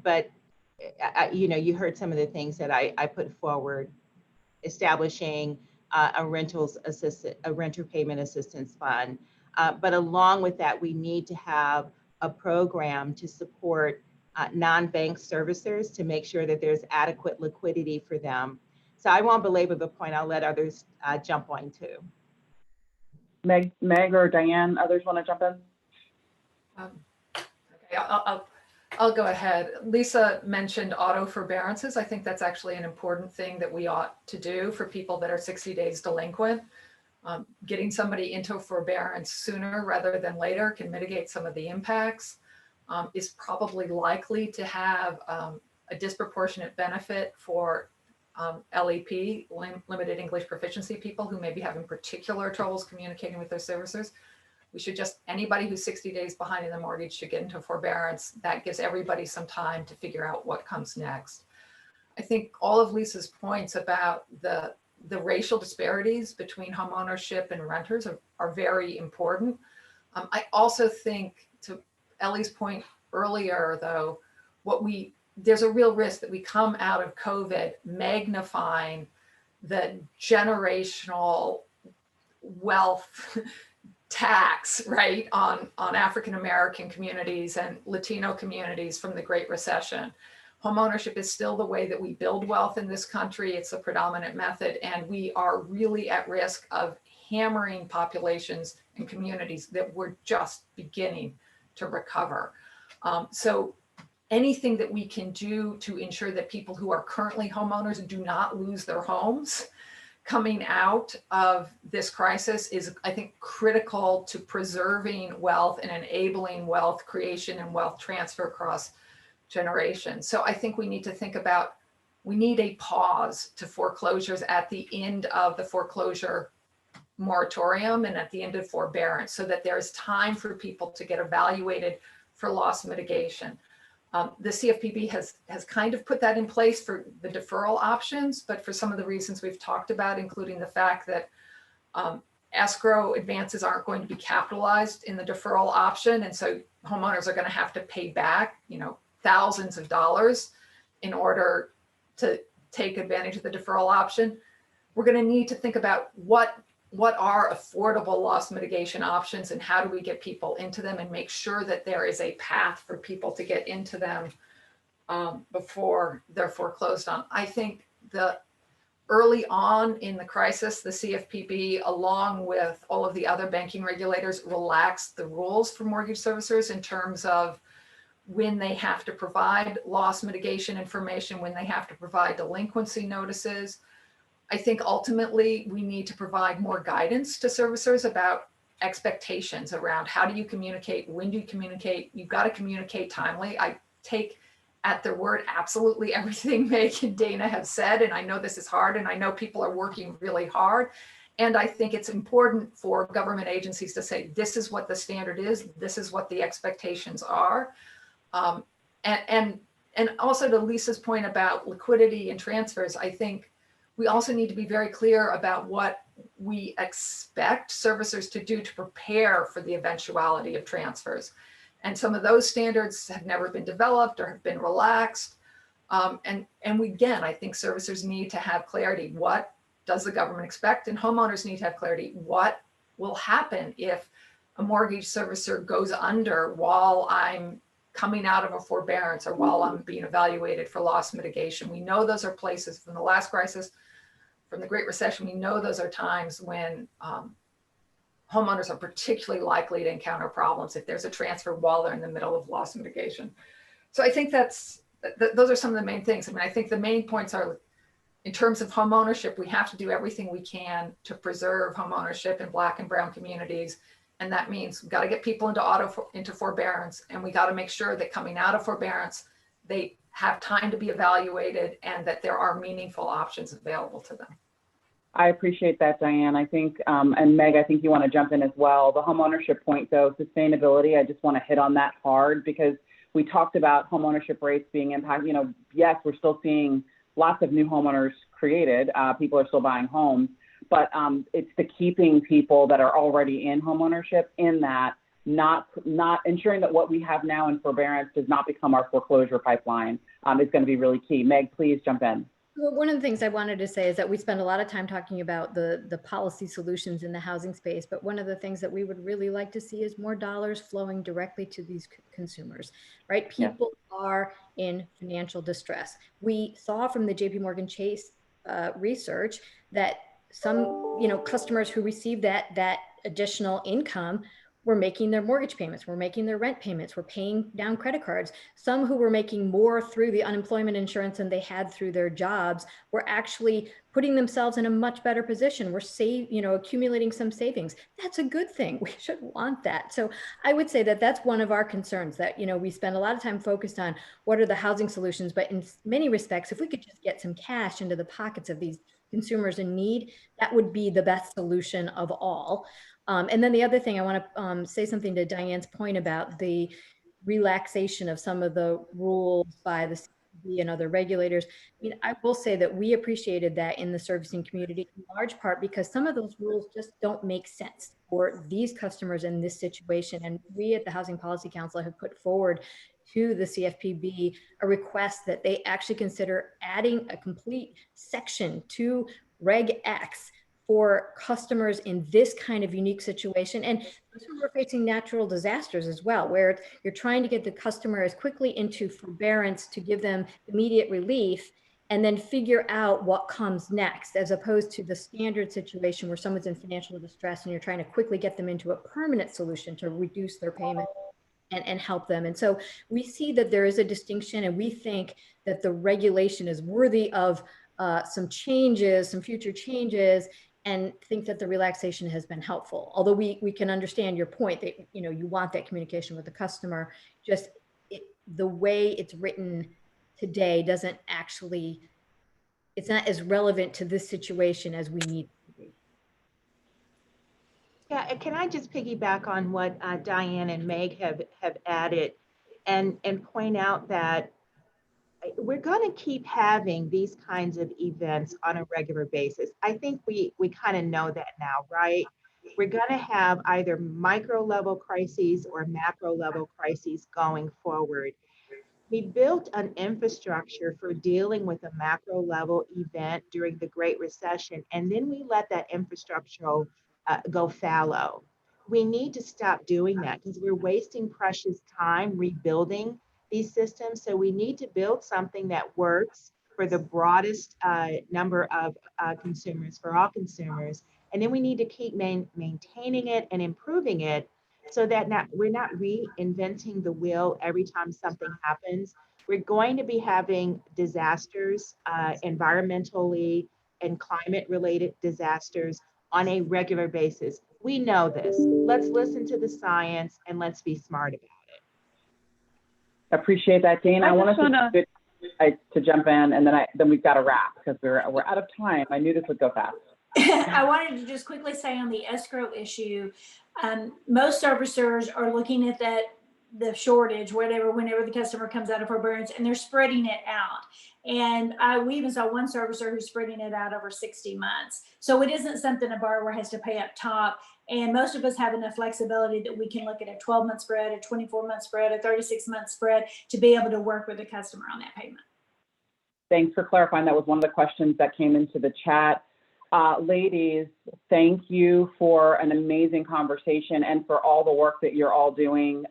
[SPEAKER 12] you know, you heard some of the things that I put forward: establishing a renter payment assistance fund. But along with that, we need to have a program to support non-bank servicers to make sure that there's adequate liquidity for them. So I won't belabor the point. I'll let others jump on too.
[SPEAKER 1] Meg or Diane, others want to jump in?
[SPEAKER 13] Okay, I'll go ahead. Lisa mentioned auto forbearances. I think that's actually an important thing that we ought to do for people that are 60 days delinquent. Getting somebody into forbearance sooner rather than later can mitigate some of the impacts, is probably likely to have a disproportionate benefit for LEP, limited English proficiency people who may be having particular troubles communicating with their servicers. We should just, anybody who's 60 days behind in the mortgage should get into forbearance. That gives everybody some time to figure out what comes next. I think all of Lisa's points about the racial disparities between homeownership and renters are very important. I also think, to Ellie's point earlier though, there's a real risk that we come out of COVID magnifying the generational wealth tax, right, on African-American communities and Latino communities from the Great Recession. Homeownership is still the way that we build wealth in this country. It's the predominant method, and we are really at risk of hammering populations and communities that we're just beginning to recover. So anything that we can do to ensure that people who are currently homeowners do not lose their homes coming out of this crisis is, I think, critical to preserving wealth and enabling wealth creation and wealth transfer across generations. So I think we need to think about, we need a pause to foreclosures at the end of the foreclosure moratorium and at the end of forbearance, so that there's time for people to get evaluated for loss mitigation. The CFPB has kind of put that in place for the deferral options, but for some of the reasons we've talked about, including the fact that escrow advances aren't going to be capitalized in the deferral option. And so homeowners are going to have to pay back, you know, thousands of dollars in order to take advantage of the deferral option. We're going to need to think about what are affordable loss mitigation options and how do we get people into them and make sure that there is a path for people to get into them before they're foreclosed on. I think early on in the crisis, the CFPB, along with all of the other banking regulators, relaxed the rules for mortgage servicers in terms of when they have to provide loss mitigation information, when they have to provide delinquency notices. I think ultimately we need to provide more guidance to servicers about expectations around how do you communicate, when do you communicate, you've got to communicate timely. I take at their word absolutely everything Meg and Dana have said, and I know this is hard and I know people are working really hard. And I think it's important for government agencies to say, this is what the standard is, this is what the expectations are. And also to Lisa's point about liquidity and transfers, I think we also need to be very clear about what we expect servicers to do to prepare for the eventuality of transfers. And some of those standards have never been developed or have been relaxed. And again, I think servicers need to have clarity. What does the government expect? And homeowners need to have clarity. What will happen if a mortgage servicer goes under while I'm coming out of a forbearance or while I'm being evaluated for loss mitigation? We know those are places from the last crisis, from the Great Recession. We know those are times when homeowners are particularly likely to encounter problems if there's a transfer while they're in the middle of loss mitigation. So I think those are some of the main things. I mean, I think the main points are, in terms of homeownership, we have to do everything we can to preserve homeownership in Black and brown communities. And that means we've got to get people into forbearance, and we got to make sure that coming out of forbearance, they have time to be evaluated and that there are meaningful options available to them.
[SPEAKER 1] I appreciate that, Diane. I think, and Meg, I think you want to jump in as well. The homeownership point, though, sustainability, I just want to hit on that hard, because we talked about homeownership rates being impacted. You know, yes, we're still seeing lots of new homeowners created. People are still buying homes, but it's the keeping people that are already in homeownership in that, not ensuring that what we have now in forbearance does not become our foreclosure pipeline is going to be really key. Meg, please jump in.
[SPEAKER 10] Well, one of the things I wanted to say is that we spend a lot of time talking about the policy solutions in the housing space, but one of the things that we would really like to see is more dollars flowing directly to these consumers, right? People are in financial distress. We saw from the JP Morgan Chase research that some, customers who received that additional income were making their mortgage payments, were making their rent payments, were paying down credit cards. Some who were making more through the unemployment insurance than they had through their jobs were actually putting themselves in a much better position. We're accumulating some savings. That's a good thing. We should want that. So I would say that that's one of our concerns, that, we spend a lot of time focused on what are the housing solutions, but in many respects, if we could just get some cash into the pockets of these consumers in need, that would be the best solution of all. And then the other thing, I want to say something to Diane's point about the relaxation of some of the rules by the CFPB and other regulators. I mean, I will say that we appreciated that in the servicing community, in large part because some of those rules just don't make sense for these customers in this situation. And we at the Housing Policy Council have put forward to the CFPB a request that they actually consider adding a complete section to Reg X for customers in this kind of unique situation. And we're facing natural disasters as well, where you're trying to get the customer as quickly into forbearance to give them immediate relief and then figure out what comes next, as opposed to the standard situation where someone's in financial distress and you're trying to quickly get them into a permanent solution to reduce their payment and help them. And so we see that there is a distinction, and we think that the regulation is worthy of some changes, some future changes, and think that the relaxation has been helpful. Although we can understand your point that you want that communication with the customer, just the way it's written today doesn't actually, it's not as relevant to this situation as we need it to be.
[SPEAKER 12] Yeah, and can I just piggyback on what Diane and Meg have added and point out that we're going to keep having these kinds of events on a regular basis. I think we kind of know that now, right? We're going to have either micro level crises or macro level crises going forward. We built an infrastructure for dealing with a macro level event during the Great Recession, and then we let that infrastructure go fallow. We need to stop doing that because we're wasting precious time rebuilding these systems. So we need to build something that works for the broadest number of consumers, for all consumers. And then we need to keep maintaining it and improving it so that we're not reinventing the wheel every time something happens. We're going to be having disasters, environmentally and climate related disasters on a regular basis. We know this. Let's listen to the science and let's be smart about it.
[SPEAKER 1] Appreciate that, Dana. I want to jump in, and then we've got to wrap because we're out of time. I knew this would go fast.
[SPEAKER 11] I wanted to just quickly say on the escrow issue, most servicers are looking at the shortage, whenever the customer comes out of forbearance, and they're spreading it out. And we even saw one servicer who's spreading it out over 60 months. So it isn't something a borrower has to pay up top And most of us have enough flexibility that we can look at a 12-month spread, a 24-month spread, a 36-month spread to be able to work with the customer on that payment.
[SPEAKER 1] Thanks for clarifying. That was one of the questions that came into the chat. Ladies, thank you for an amazing conversation and for all the work that you're all doing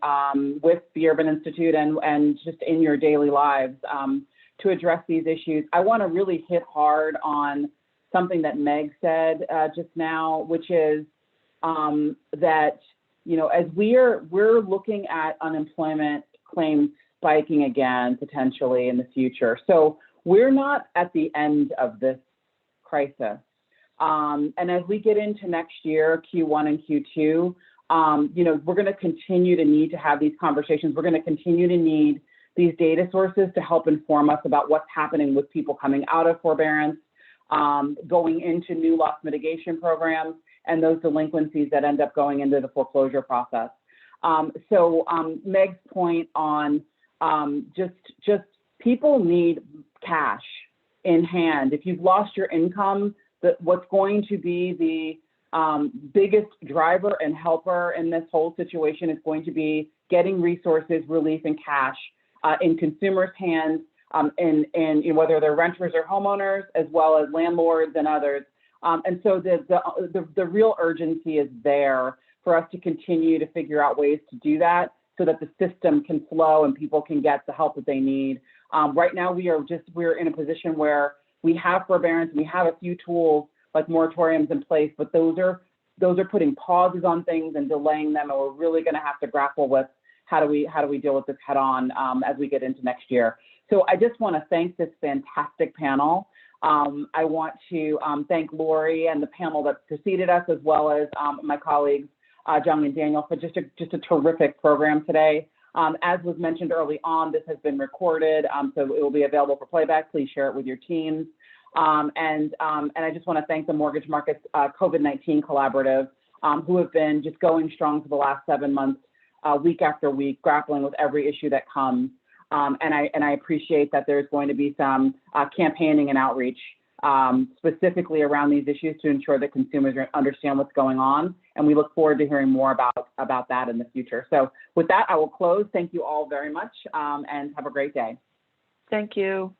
[SPEAKER 1] with the Urban Institute and just in your daily lives to address these issues. I want to really hit hard on something that Meg said just now, which is that, you know, as we're looking at unemployment claims spiking again potentially in the future. So we're not at the end of this crisis. And as we get into next year, Q1 and Q2, you know, we're going to continue to need to have these conversations. We're going to continue to need these data sources to help inform us about what's happening with people coming out of forbearance, going into new loss mitigation programs, and those delinquencies that end up going into the foreclosure process. So Meg's point on just people need cash in hand. If you've lost your income, what's going to be the biggest driver and helper in this whole situation is going to be getting resources, relief, and cash in consumers' hands, in whether they're renters or homeowners, as well as landlords and others. And so the real urgency is there for us to continue to figure out ways to do that so that the system can flow and people can get the help that they need. Right now, we're in a position where we have forbearance, we have a few tools like moratoriums in place, but those are putting pauses on things and delaying them, and we're really going to have to grapple with how do we deal with this head on as we get into next year. So I just want to thank this fantastic panel. I want to thank Lori and the panel that preceded us, as well as my colleagues, Jung and Daniel, for just a terrific program today. As was mentioned early on, this has been recorded, so it will be available for playback. Please share it with your teams. And I just want to thank the Mortgage Markets COVID-19 Collaborative, who have been just going strong for the last 7 months, week after week, grappling with every issue that comes. And I appreciate that there's going to be some campaigning and outreach specifically around these issues to ensure that consumers understand what's going on. And we look forward to hearing more about that in the future. So with that, I will close. Thank you all very much and have a great day.
[SPEAKER 14] Thank you.